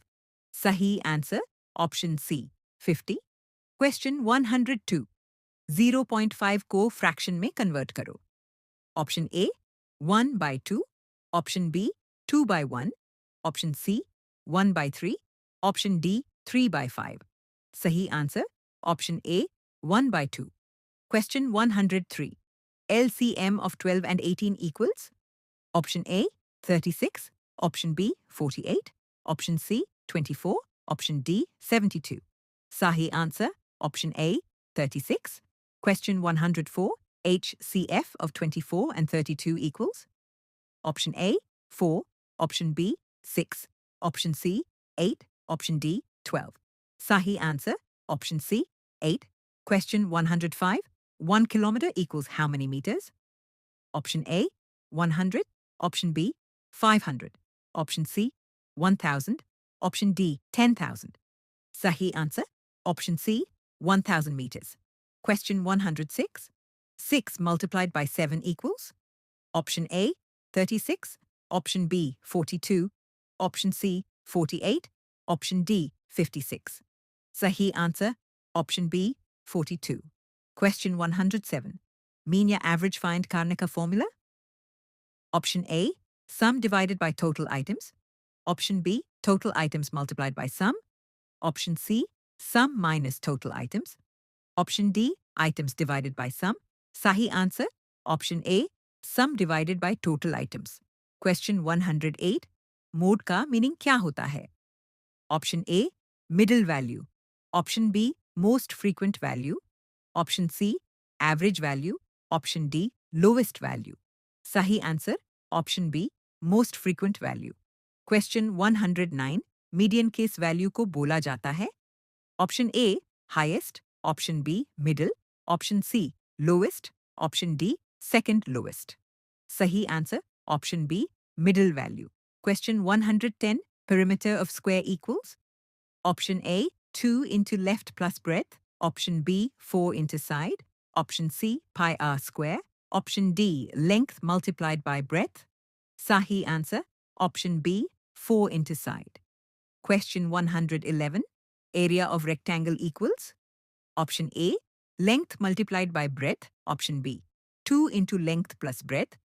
सही आंसर ऑप्शन सी 50। क्वेश्चन 102 0.5 को फ्रैक्शन में कन्वर्ट करो। Option A 1/2, option B 2/1, option C 1/3, option D 3/5। सही answer option A 1/2। Question 103 LCM of 12 and 18 equals? Option A 36, option B 48, option C 24, option D 72. Sahi answer option A 36. Question 104, HCF of 24 and 32 equals option A 4, option B 6, option C 8, option D 12. Sahi answer option C 8. Question 105, 1 kilometer equals how many meters? Option A 100, option B 500, option C 1000, option D 10,000. Sahi answer option C 1000 meters. Question 106, 6 multiplied by 7 equals option A 36, option B 42, option C 48, option D 56. Sahi answer option B 42. Question 107, mean या average find करने का formula? Option A, sum divided by total items. Option B, total items multiplied by sum. Option C, sum minus total items. Option D, items divided by sum. Sahi answer, option A, sum divided by total items. Question 108, mode का meaning क्या होता है? Option A, middle value. Option B, most frequent value. Option C, average value. Option D, lowest value. Sahi answer, option B, most frequent value. Question 109, median case value को बोला जाता है? Option A, highest. Option B, middle. Option C, lowest. Option D, second lowest. Sahi answer, option B, middle value. Question 110, perimeter of square equals? Option A, 2 into left plus breadth. Option B, 4 into side. Option C, pi r square. Option D, length multiplied by breadth. Sahi answer, option B, 4 into side. Question 111, area of rectangle equals? Option A, length multiplied by breadth. Option B, 2 into length plus breadth.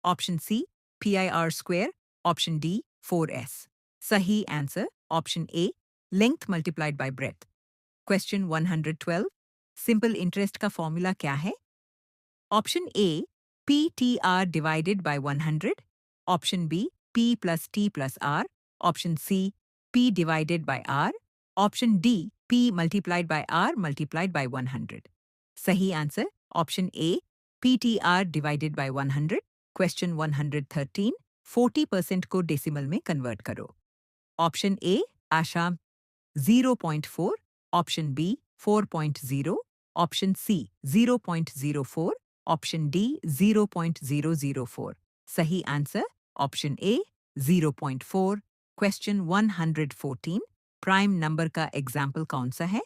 Option C, PIR square. Option D, 4S. Sahi answer, option A, length multiplied by breadth. Question 112, simple interest का formula क्या है? Option A, PTR divided by 100. Option B, P plus T plus R. Option C, P divided by R. Option D, P multiplied by R multiplied by 100. Sahi answer, option A, PTR divided by 100. Question 113, 40% को decimal में convert करो. Option A, Asha 0.4. Option B, 4.0. Option C, 0.04. Option D, 0.004. Sahi answer, option A, 0.4. Question 114, prime number का example कौन सा है?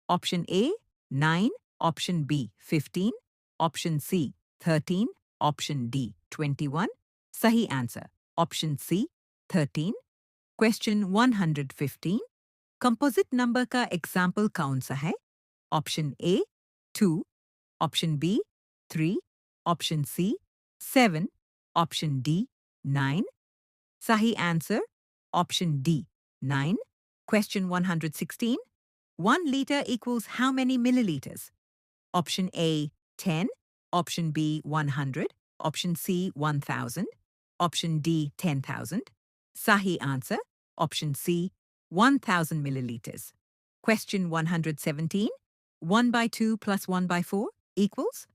Option A, 9. Option B, 15. Option C, 13. Option D, 21. Sahi answer, option C, 13. Question 115, composite number का example कौन सा है? Option A, 2. Option B, 3. Option C, 7. Option D, 9. Sahi answer, option D, 9. Question 116, 1 liter equals how many milliliters? Option A, 10. Option B, 100. Option C, 1000. Option D, 10,000. Sahi answer, option C, 1000 milliliters. Question 117, 1 by 2 plus 1 by 4 equals?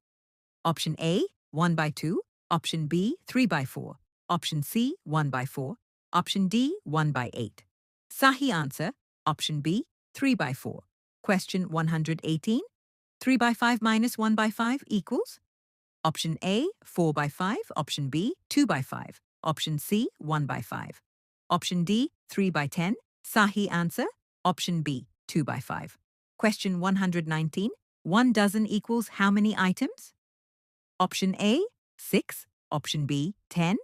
Option A, 1 by 2. Option B, 3 by 4. Option C, 1 by 4. Option D, 1 by 8. Sahi answer, option B, 3 by 4. Question 118, 3 by 5 minus 1 by 5 equals? Option A, 4 by 5. Option B, 2 by 5. Option C, 1 by 5. Option D, 3 by 10. Sahi answer, option B, 2 by 5. Question 119, 1 dozen equals how many items? Option A, 6. Option B, 10.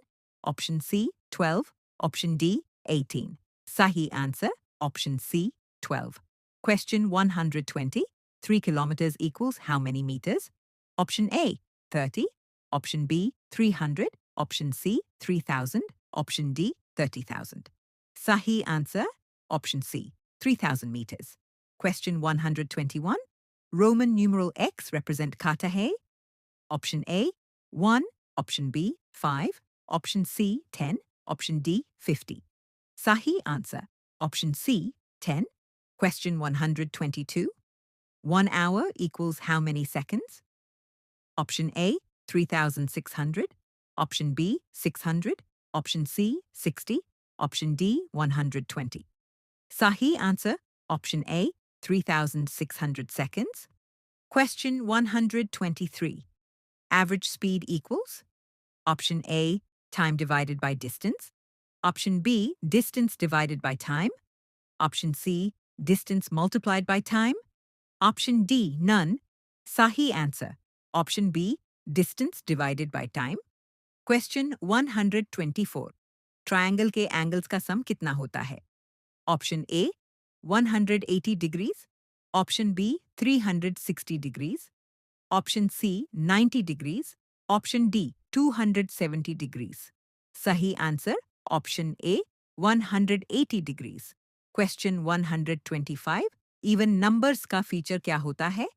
Option C, 12. Option D, 18. Sahi answer, option C, 12. Question 120, 3 kilometers equals how many meters? Option A, 30. Option B, 300. Option C, 3,000. Option D, 30,000. Sahi answer, option C, 3,000 meters. Question 121, Roman numeral X represent kata hai? Option A, 1. Option B, 5. Option C, 10. Option D, 50. Sahi answer. Option C, 10. Question 122. 1 hour equals how many seconds? Option A, 3,600. Option B, 600. Option C, 60. Option D, 120. Sahi answer. Option A, 3,600 seconds. Question 123. Average speed equals? Option A, time divided by distance. Option B, distance divided by time. Option C, distance multiplied by time. Option D, none. Sahi answer. Option B, distance divided by time. Question 124. Triangle के angles का sum कितना होता है? Option A, 180 degrees. Option B, 360 degrees. Option C, 90 degrees. Option D, 270 degrees. Sahi answer. Option A, 180 degrees. Question 125. Even numbers का feature क्या होता है?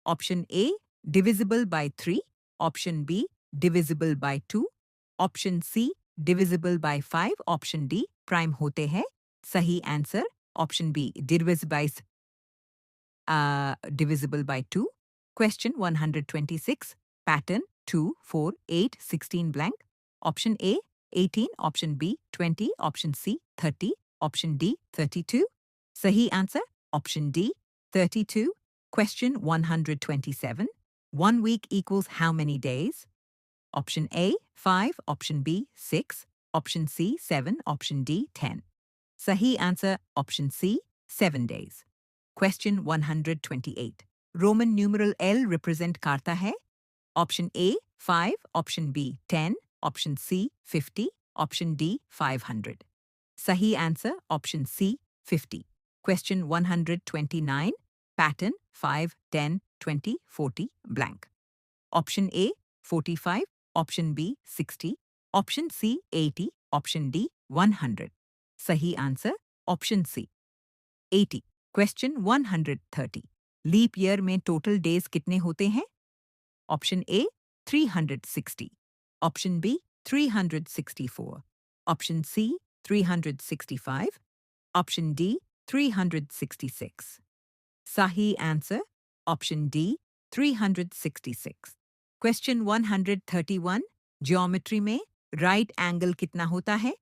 Option A, divisible by 3. Option B, divisible by 2. Option C, divisible by 5. Option D, prime होते हैं. Sahi answer. Option B, divisible by 2. Question 126. Pattern 2, 4, 8, 16 blank. Option A, 18. Option B, 20. Option C, 30. Option D, 32. Sahi answer. Option D, 32. Question 127. 1 week equals how many days? Option A, 5. Option B, 6. Option C, 7. Option D, 10. Sahi answer. Option C, 7 days. Question 128. Roman numeral L represent करता है? Option A, 5. Option B, 10. Option C, 50. Option D, 500. Sahi answer. Option C, 50. Question 129. Pattern 5, 10, 20, 40 blank. Option A, 45. Option B, 60. Option C, 80. Option D, 100. Sahi answer. Option C, 80. Question 130. Leap year में total days कितने होते हैं? Option A 360. Option B 364. Option C 365. Option D 366. Sahi answer. Option D, 366. Question 131. Geometry में right angle कितना होता है?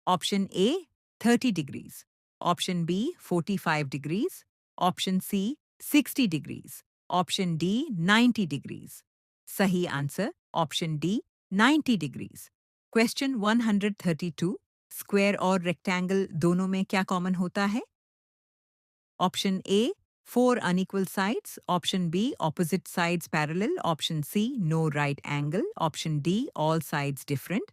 Option A, 30 degrees. Option B, 45 degrees. Option C, 60 degrees. Option D, 90 degrees. Sahi answer. Option D, 90 degrees. Question 132. Square और rectangle दोनों में क्या common होता है? Option A, 4 unequal sides. Option B, opposite sides parallel. Option C, no right angle. Option D, all sides different.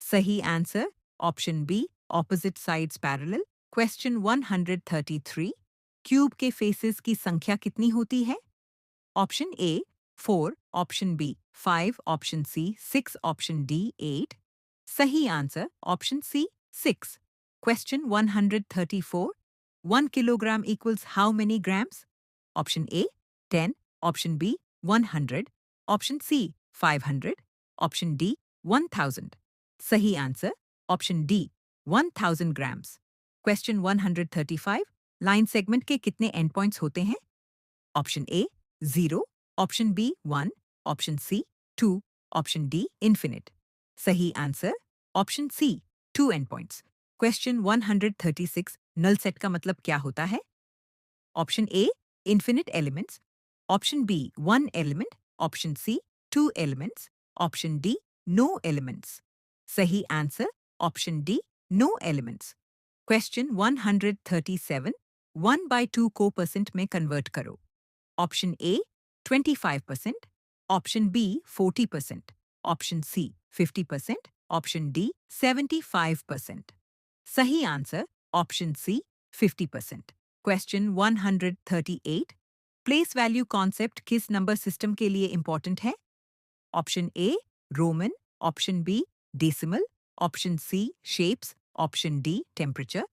Sahi answer. Option B, opposite sides parallel. Question 133. Cube के faces की संख्या कितनी होती है? Option A, 4. Option B, 5. Option C, 6. Option D, 8. Sahi answer. Option C, 6. Question 134. 1 kilogram equals how many grams? Option A, 10. Option B, 100. Option C, 500. Option D, 1000. Sahi answer. Option D, 1000 grams. Question 135. Line segment के कितने end points होते हैं? Option A 0. Option B 1. Option C 2. Option D infinite. सही answer option C 2 end points. Question 136. Null set का मतलब क्या होता है? Option A infinite elements. Option B 1 element. Option C 2 elements. Option D no elements. सही answer option D no elements. Question 137. 1 by 2 को percent में convert करो. Option A 25%. Option B 40%. Option C 50%. Option D 75%. सही answer option C 50%. Question 138. Place value concept किस number system के लिए important है? Option A Roman. Option B decimal. Option C shapes. Option D temperature.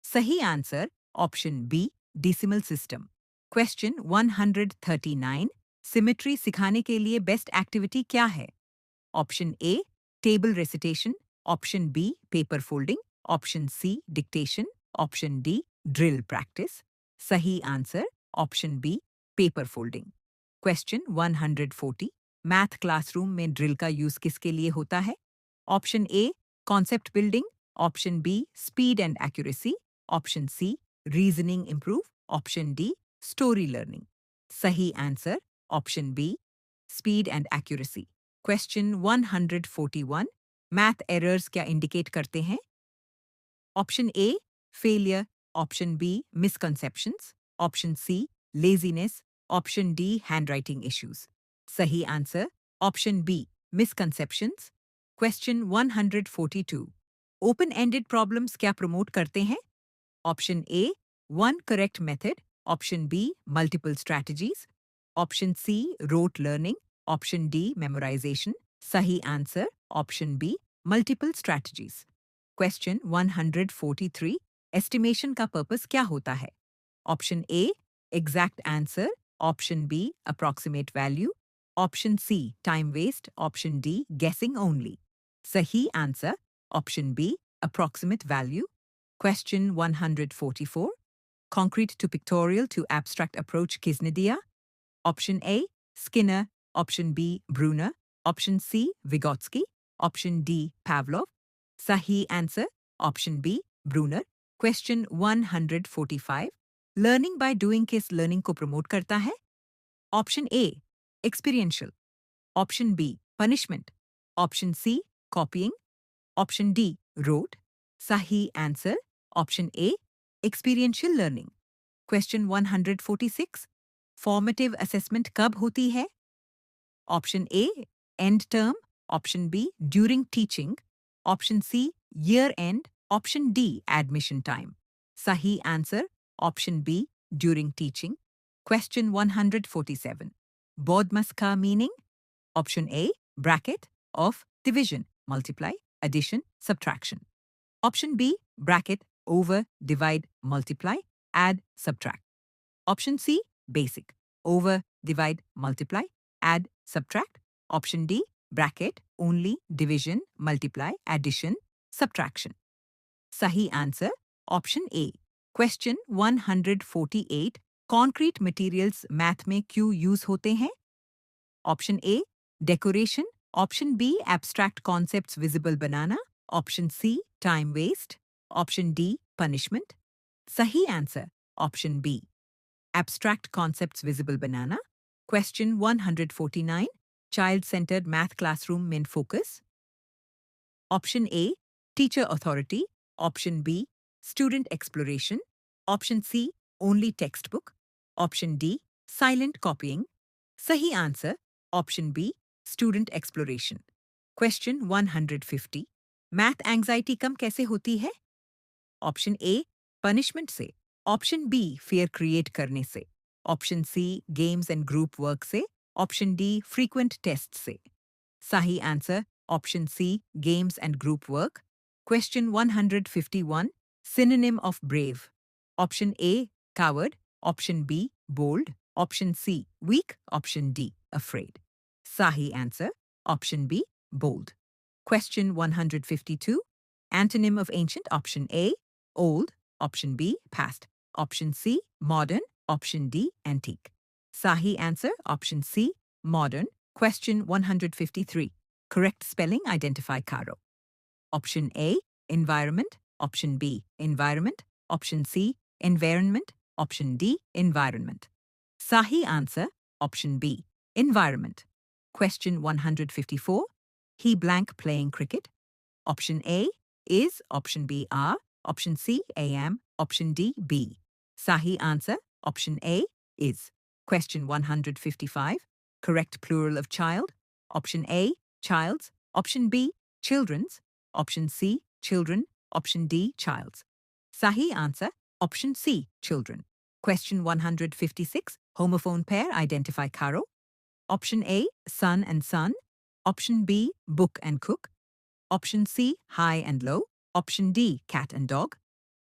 सही answer option B decimal system. Question 139. Symmetry सिखाने के लिए best activity क्या है? Option A table recitation. Option B, paper folding. Option C, dictation. Option D, drill practice. Sahi answer, option B, paper folding. Question 140. Math classroom में drill का use किसके लिए होता है? Option A, concept building. Option B, speed and accuracy. Option C, reasoning improve. Option D, story learning. सही answer, option B, speed and accuracy. Question 141. Math errors क्या indicate करते हैं? Option A, failure. Option B, misconceptions. Option C, laziness. Option D, handwriting issues. सही answer, option B, misconceptions. Question 142. Open ended problems क्या promote करते हैं? Option A, one correct method. Option B, multiple strategies. Option C, rote learning. Option D, memorisation. सही answer, option B, multiple strategies. Question 143. Estimation का purpose क्या होता है? Option A, exact answer. Option B, approximate value. Option C, time waste. Option D, guessing only. सही answer, option B, approximate value. Question 144. Concrete to pictorial to abstract approach किसने दिया? Option A, Skinner. Option B, Brunner. Option C, Vygotsky. Option D, Pavlov. सही answer, option B, Bruner. Question 145. Learning by doing किस learning को promote करता है? Option A, experiential. Option B, punishment. Option C, copying. Option D, rote. सही answer, option A, experiential learning. Question 146. Formative assessment कब होती है? Option A, end term. Option B, during teaching. Option C, year end. Option D, admission time. सही answer, option B, during teaching. Question 147. BODMAS का meaning? Option A, bracket of division, multiply, addition, subtraction. Option B, bracket, over, divide, multiply, add, subtract. Option C, basic, over, divide, multiply, add, subtract. Option D, bracket, only, division, multiply, addition, subtraction. Sahi answer, option A. Question 148. Concrete materials math में क्यों use होते हैं? Option A, decoration. Option B, abstract concepts visible banana. Option C, time waste. Option D, punishment. Sahi answer, option B, abstract concepts visible banana. Question 149. Child-centered math classroom main focus. Option A, teacher authority. Option B, student exploration. Option C, only textbook. Option D, silent copying. Sahi answer, option B, student exploration. Question 150. Math anxiety कम कैसे होती है? Option A, punishment से. Option B, fear create करने से. Option C, games and group work से. Option D, frequent test से. सही answer, option C, games and group work. Question 151. Synonym of brave. Option A, coward. Option B, bold. Option C, weak. Option D, afraid. सही answer, option B, bold. Question 152. Antonym of ancient. Option A, old. Option B, past. Option C, modern. Option D, antique. Sahi answer, option C, modern. Question 153. Correct spelling, identify Karo. Option A, environment. Option B, environment. Option C, environment. Option D, environment. Sahi answer, option B, environment. Question 154. He blank playing cricket. Option A is. Option B are. Option C am. Option D be. Sahi answer, option A is. Question 155. Correct plural of child. Option A, child's. Option B, children's. Option C, children. Option D, child's. Sahi answer, option C, children. Question 156. Homophone pair, identify Karo. Option A, son and son. Option B, book and cook. Option C, high and low. Option D, cat and dog.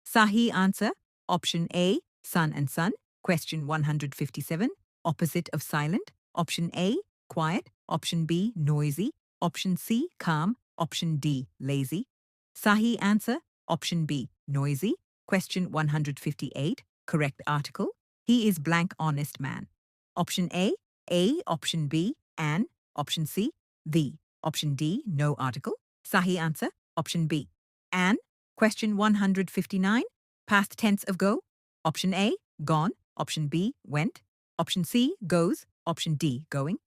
Sahi answer, option A, son and son. Question 157. Opposite of silent. Option A, quiet. Option B, noisy. Option C, calm. Option D, lazy. Sahi answer, option B, noisy. Question 158, correct article. He is blank honest man. Option A, option B, an, option C, the, option D, no article. Sahi answer, option B, an. Question 159, past tense of go. Option A, gone. Option B, went. Option C, goes. Option D, going.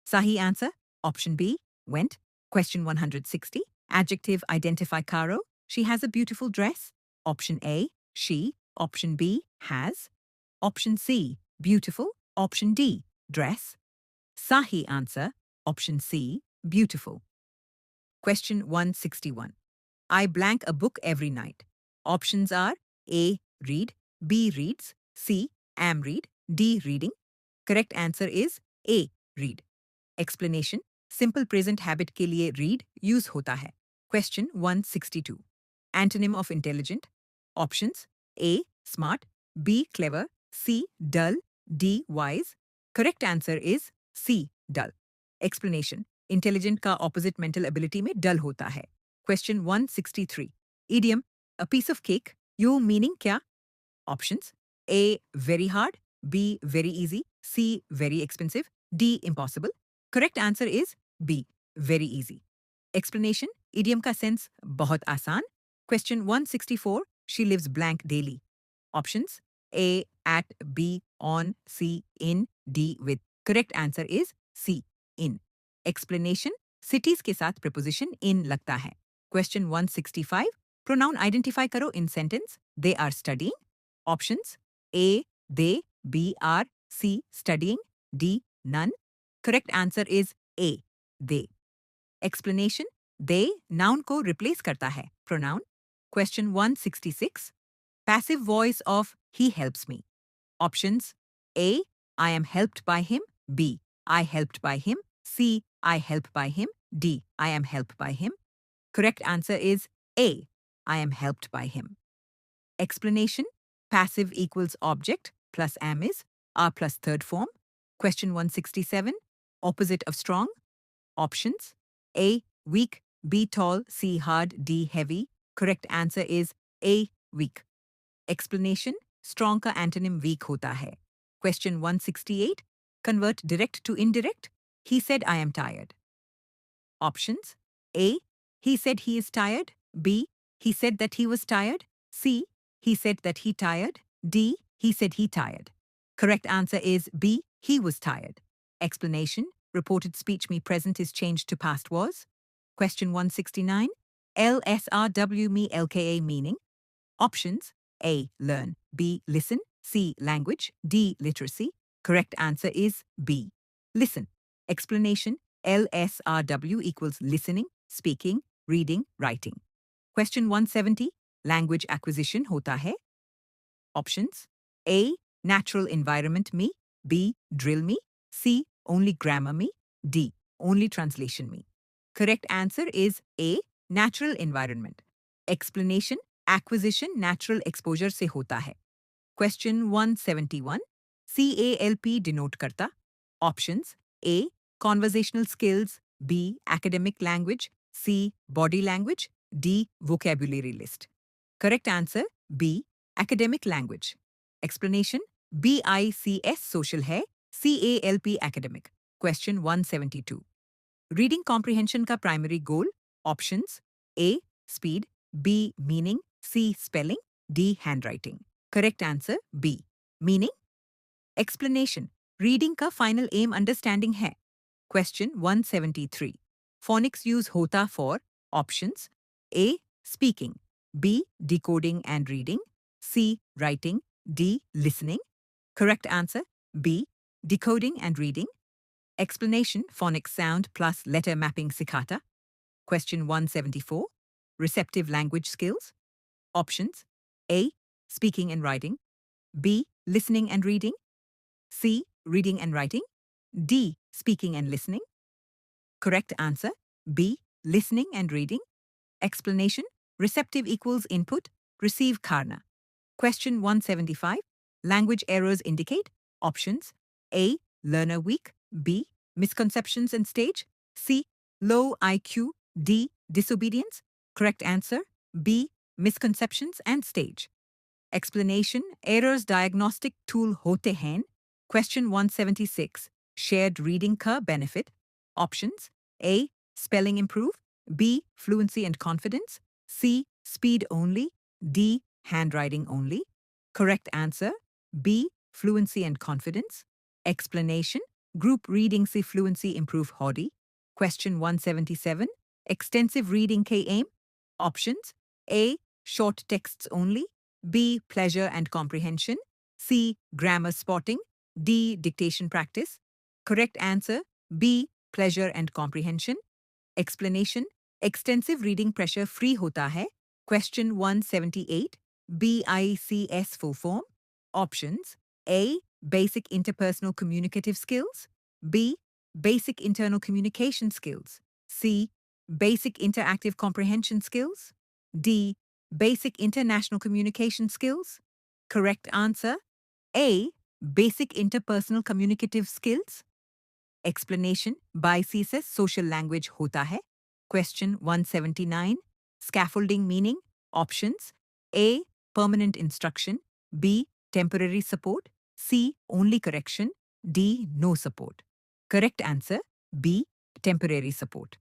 Sahi answer, option B, went. Question 160, adjective identify Caro. She has a beautiful dress. Option A, she. Option B, has. Option C, beautiful. Option D, dress. Sahi answer, option C, beautiful. Question 161. I blank a book every night. Options are A, read, B, reads, C, am read, D, reading. Correct answer is A, read. Explanation, simple present habit के लिए read use होता है. Question 162. Antonym of intelligent. Options A, smart, B, clever, C, dull, D, wise. Correct answer is C, dull. Explanation, intelligent का opposite mental ability में dull होता है. Question 163. Idiom, a piece of cake. You meaning क्या? Options A, very hard, B, very easy, C, very expensive, D, impossible. Correct answer is B, very easy. Explanation, idiom का sense बहुत आसान. Question 164, she lives blank daily. Options A, at, B, on, C, in, D, with. Correct answer is C, in. Explanation, cities के साथ preposition in लगता है. Question 165, pronoun identify करो in sentence. They are studying. Options A, they, B, are, C, studying, D, none. Correct answer is A, they. Explanation, they noun को replace करता है, pronoun. Question 166, passive voice of he helps me. Options A, I am helped by him, B, I helped by him, C, I help by him, D, I am helped by him. Correct answer is A, I am helped by him. Explanation, passive equals object plus am is, are plus third form. Question 167, opposite of strong. Options A, weak, B, tall, C, hard, D, heavy. Correct answer is A, weak. Explanation, strong का antonym weak होता है. Question 168, convert direct to indirect. He said I am tired. Options A, he said he is tired. B, he said that he was tired. C, he said that he tired. D, he said he tired. Correct answer is B, he was tired. Explanation, reported speech me present is changed to past was. Question 169, LSRW me LKA meaning. Options A, learn, B, listen, C, language, D, literacy. Correct answer is B, listen. Explanation, LSRW equals listening, speaking, reading, writing. Question 170, language acquisition होता है. Options A, natural environment me, B, drill me, C, only grammar me, D, only translation me. Correct answer is A, natural environment. Explanation, acquisition natural exposure से होता है. Question 171, CALP denote करता. Options A, conversational skills, B, academic language, C, body language, D, vocabulary list. Correct answer B, academic language. Explanation, BICS social है, CALP academic. Question 172. Reading comprehension का primary goal. Options A, speed, B, meaning, C, spelling, D, handwriting. Correct answer B, meaning. Explanation, reading का final aim understanding है. Question 173. Phonics use होता for. Options A, speaking, B, decoding and reading, C, writing, D, listening. Correct answer B, decoding and reading. Explanation, phonics sound plus letter mapping सिखाता. Question 174. Receptive language skills. Options A, speaking and writing, B, listening and reading, C, reading and writing, D, speaking and listening. Correct answer B, listening and reading. Explanation, receptive equals input, receive karna. Question 175. Language errors indicate. Options A, learner weak, B, misconceptions and stage, C, low IQ, D, Disobedience. Correct answer B. Misconceptions and stage. Explanation. Errors diagnostic tool होते हैं. Question 176. Shared reading का benefit. Options. A. Spelling improve. B. Fluency and confidence. C. Speed only. D. Handwriting only. Correct answer B. Fluency and confidence. Explanation. Group reading से fluency improve होती. Question 177. Extensive reading के aim. Options. A. Short texts only. B. Pleasure and comprehension. C. Grammar spotting. D. Dictation practice. Correct answer B. Pleasure and comprehension. Explanation. Extensive reading pressure free होता है. Question 178. BICS full form. Options. A. Basic interpersonal communicative skills. B. Basic internal communication skills. C. Basic interactive comprehension skills. D. Basic international communication skills. Correct answer A. Basic interpersonal communicative skills. Explanation. BICS social language होता है. Question 179. Scaffolding meaning. Options. A. Permanent instruction. B. Temporary support. C. Only correction. D. No support. Correct answer B. Temporary support.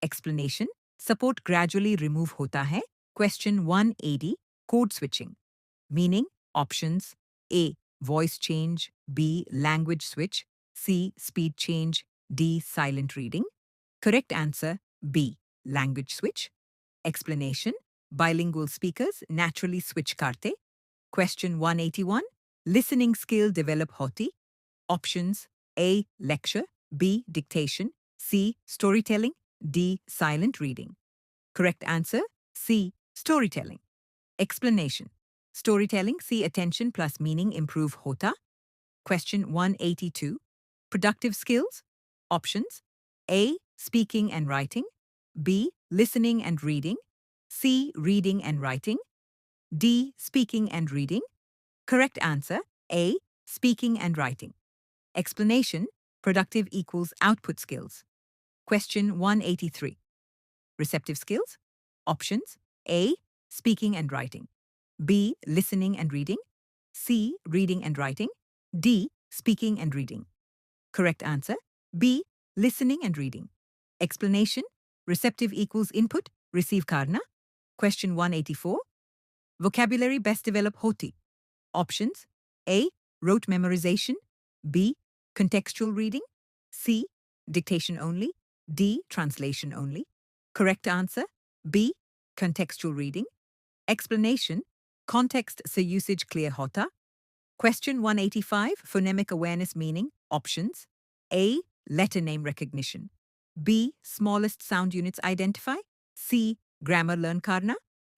Explanation. Support gradually remove होता है. Question 180. Code switching. Meaning. Options. A. Voice change. B. Language switch. C. Speed change. D. Silent reading. Correct answer B. Language switch. Explanation. Bilingual speakers naturally switch करते. Question 181. Listening skill develop होती. Options. A. Lecture. B. Dictation. C. Storytelling. D. Silent reading. Correct answer C. Storytelling. Explanation. Storytelling see attention plus meaning improve hota. Question 182. Productive skills. Options. A. Speaking and writing. B. Listening and reading. C. Reading and writing. D. Speaking and reading. Correct answer A. Speaking and writing. Explanation. Productive equals output skills. Question 183. Receptive skills. Options. A. Speaking and writing. B. Listening and reading. C. Reading and writing. D. Speaking and reading. Correct answer B. Listening and reading. Explanation. Receptive equals input, receive karna. Question 184. Vocabulary best develop hoti. Options. A. Rote memorization. B. Contextual reading. C. Dictation only. D. Translation only. Correct answer B. Contextual reading. Explanation. Context se usage clear hota. Question 185. Phonemic awareness meaning. Options. A. Letter name recognition. B. Smallest sound units identify. C. Grammar learn karna.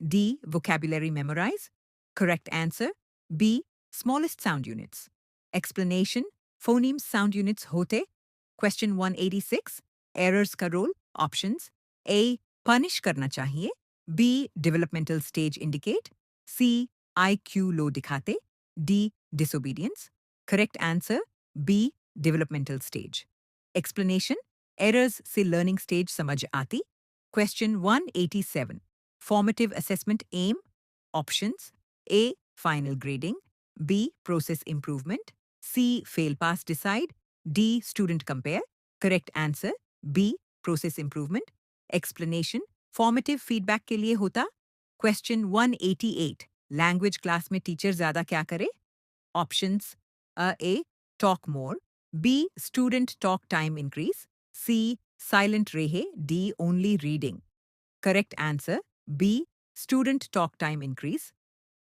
D. Vocabulary memorize. Correct answer B. Smallest sound units. Explanation. Phonemes sound units hote. Question 186. Errors का role. Options. A. Punish करना चाहिए. B. Developmental stage indicate. C. IQ low दिखाते. D. Disobedience. Correct answer B. Developmental stage. Explanation. Errors से learning stage समझ आती. Question 187. Formative assessment aim. Options. A. Final grading. B. Process improvement. C. Fail pass decide. D. Student compare. Correct answer B. Process improvement. Explanation. Formative feedback के लिए होता. Question 188. Language class में teacher ज़्यादा क्या करे? Options. A. Talk more. B. Student talk time increase. C. Silent रहे. D. Only reading. Correct answer B. Student talk time increase.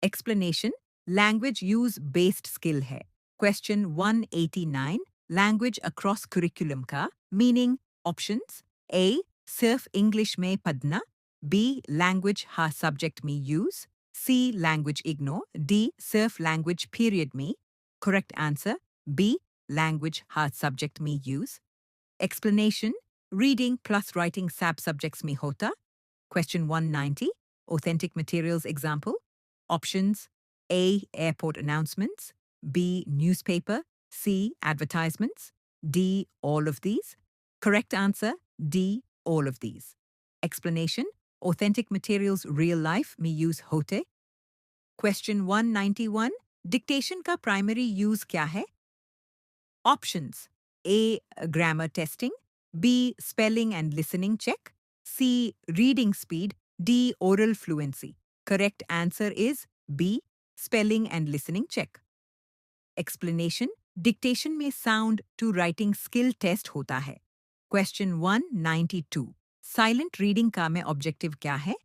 Explanation. Language use based skill है. Question 189. Language across curriculum का meaning. Options. A. सिर्फ English में पढ़ना. B. Language हा subject में use. C. Language ignore. D. सिर्फ language period में. Correct answer B. Language हा subject में use. Explanation. Reading plus writing sab subjects में होता. Question 190. Authentic materials example. Options. A. Airport announcements. B. Newspaper. C. Advertisements. D. All of these. Correct answer D. All of these. Explanation: authentic materials real life में use होते. Question 191. Dictation का primary use क्या है? Options: A. Grammar testing. B. Spelling and listening check. C. Reading speed. D. Oral fluency. Correct answer is B. Spelling and listening check. Explanation: dictation में sound to writing skill test होता है. Question 192. Silent reading का में objective क्या है?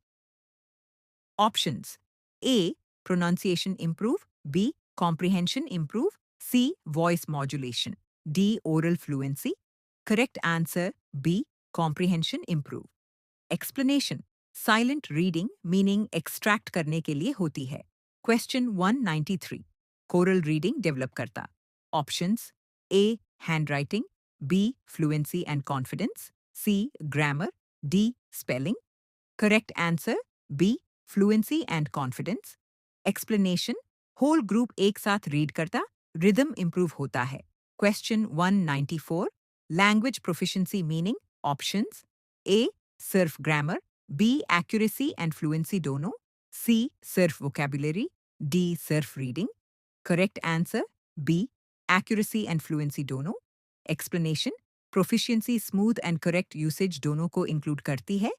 Options: A. Pronunciation improve. B. Comprehension improve. C. Voice modulation. D. Oral fluency. Correct answer B. Comprehension improve. Explanation: Silent reading meaning extract करने के लिए होती है. Question 193. Choral reading develop करता. Options: A. Handwriting. B. Fluency and confidence. C. Grammar. D. Spelling. Correct answer B. Fluency and confidence. Explanation: Whole group एक साथ read करता, rhythm improve होता है. Question 194. Language proficiency meaning. Options: A. सिर्फ grammar. B. Accuracy and fluency दोनों. C. सिर्फ vocabulary. D. सिर्फ reading. Correct answer B. Accuracy and fluency दोनों. Explanation: Proficiency smooth and correct usage दोनों को include करती है.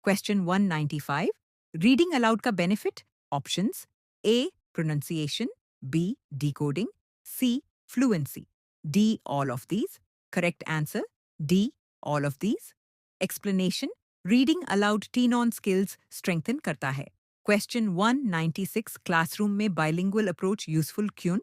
Question 195. Reading aloud का benefit. Options: A. Pronunciation. B. Decoding. C. Fluency. D. All of these. Correct answer D. All of these. Explanation: Reading aloud teen-on skills strengthen करता है. Question 196. Classroom में bilingual approach useful क्यों?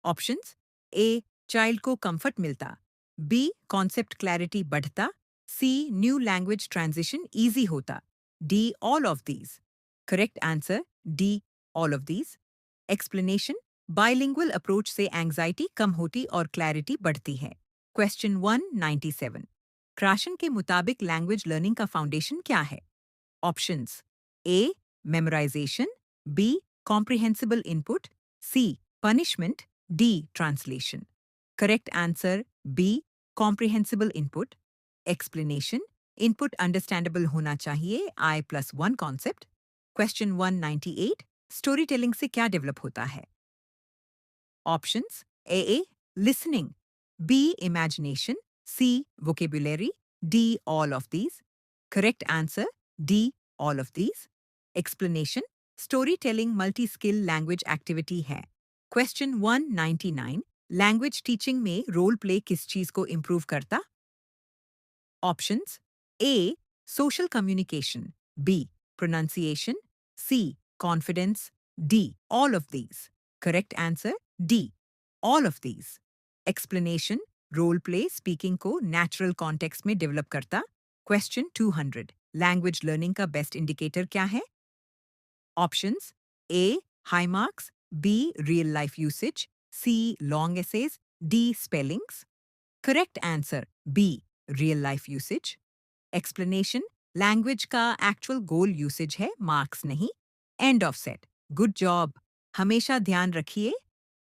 Options: A. Child को comfort मिलता. B. Concept clarity बढ़ता. C. New language transition easy होता. D. All of these. Correct answer D. All of these. Explanation: Bilingual approach से anxiety कम होती और clarity बढ़ती है. Question 197. क्राशन के मुताबिक लैंग्वेज लर्निंग का फाउंडेशन क्या है? Options: A. Memorization. B. Comprehensible input. C. Punishment. D. Translation. Correct answer B. Comprehensible input. Explanation: Input understandable होना चाहिए I+1 concept. Question 198. Story telling से क्या डेवलप होता है? Options: A. Listening. B. Imagination. C. Vocabulary. D. All of these. Correct answer D. All of these. Explanation: Storytelling multi-skill language activity है. Question 199. Language teaching में role play किस चीज को improve करता? Options: A. Social communication. B. Pronunciation. C. Confidence. D. All of these. Correct answer D. All of these. Explanation: Role play speaking को natural context में develop करता. Question 200. Language learning का best indicator क्या है? Options: A. High marks. B. Real life usage. C. Long essays. D. Spellings. Correct answer B. Real life usage. Explanation: Language का actual goal usage है, marks नहीं. End of set. Good job. हमेशा ध्यान रखिए,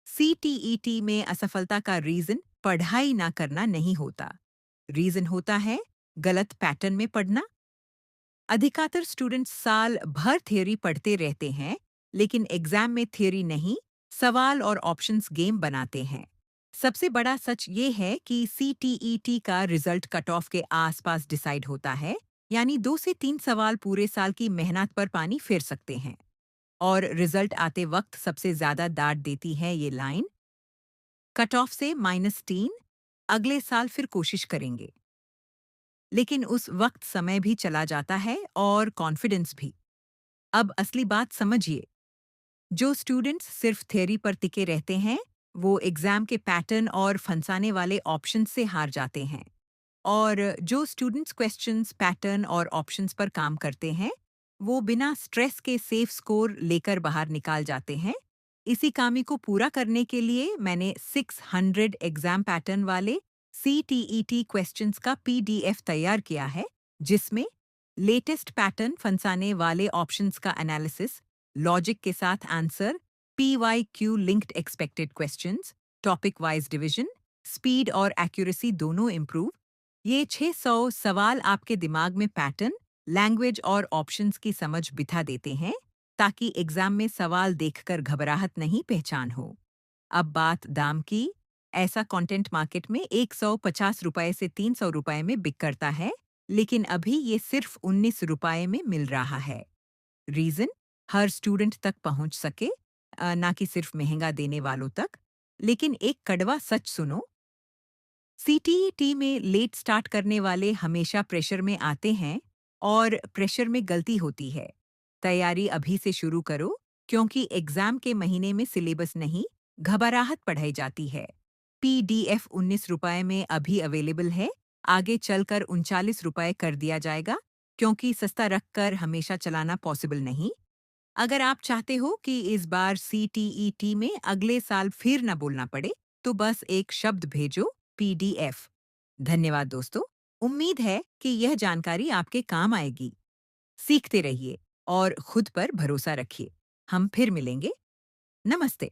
CTET में असफलता का reason पढ़ाई ना करना नहीं होता. रीजन होता है गलत पैटर्न में पढ़ना. अधिकतर स्टूडेंट्स साल भर थियरी पढ़ते रहते हैं, लेकिन एग्जाम में थियरी नहीं, सवाल और ऑप्शंस गेम बनाते हैं. सबसे बड़ा सच ये है कि CTET का रिजल्ट कट ऑफ के आसपास डिसाइड होता है, यानी 2 से 3 सवाल पूरे साल की मेहनत पर पानी फेर सकते हैं. और रिजल्ट आते वक्त सबसे ज्यादा डांट देती है ये लाइन, कट ऑफ से -3, अगले साल फिर कोशिश करेंगे. लेकिन उस वक्त समय भी चला जाता है और कॉन्फिडेंस भी. अब असली बात समझिए, जो स्टूडेंट्स सिर्फ थ्योरी पर टिके रहते हैं, वो एग्जाम के पैटर्न और फंसाने वाले ऑप्शंस से हार जाते हैं. और जो स्टूडेंट्स क्वेश्चंस, पैटर्न और ऑप्शंस पर काम करते हैं, वो बिना स्ट्रेस के सेफ स्कोर लेकर बाहर निकाल जाते हैं. इसी कामी को पूरा करने के लिए मैंने 600 एग्जाम पैटर्न वाले CTET क्वेश्चंस का PDF तैयार किया है, जिसमें लेटेस्ट पैटर्न फंसाने वाले ऑप्शंस का एनालिसिस, लॉजिक के साथ answer, PYQ linked expected questions, topic wise division, speed और एक्यूरेसी दोनों इम्प्रूव. ये 600 सवाल आपके दिमाग में पैटर्न, लैंग्वेज और ऑप्शंस की समझ बिठा देते हैं ताकि एग्जाम में सवाल देखकर घबराहट नहीं पहचान हो। अब बात दाम की। ऐसा कंटेंट मार्केट में 150 रुपए से 300 रुपए में बिक करता है, लेकिन अभी ये सिर्फ 19 रुपए में मिल रहा है। रीजन, हर स्टूडेंट तक पहुंच सके, ना कि सिर्फ महंगा देने वालों तक। लेकिन एक कड़वा सच सुनो, सीटीईटी में लेट स्टार्ट करने वाले हमेशा प्रेशर में आते हैं और प्रेशर में गलती होती है। तैयारी अभी से शुरू करो, क्योंकि एग्जाम के महीने में सिलेबस नहीं, घबराहट पढ़ाई जाती है। पीडीएफ 19 रुपए में अभी अवेलेबल है, आगे चलकर 39 रुपए कर दिया जाएगा, क्योंकि सस्ता रखकर हमेशा चलाना पॉसिबल नहीं। अगर आप चाहते हो कि इस बार सीटीईटी में अगले साल फिर न बोलना पड़े, तो बस एक शब्द भेजो, पीडीएफ। धन्यवाद दोस्तों। उम्मीद है कि यह जानकारी आपके काम आएगी। सीखते रहिए और खुद पर भरोसा रखिए। हम फिर मिलेंगे। नमस्ते।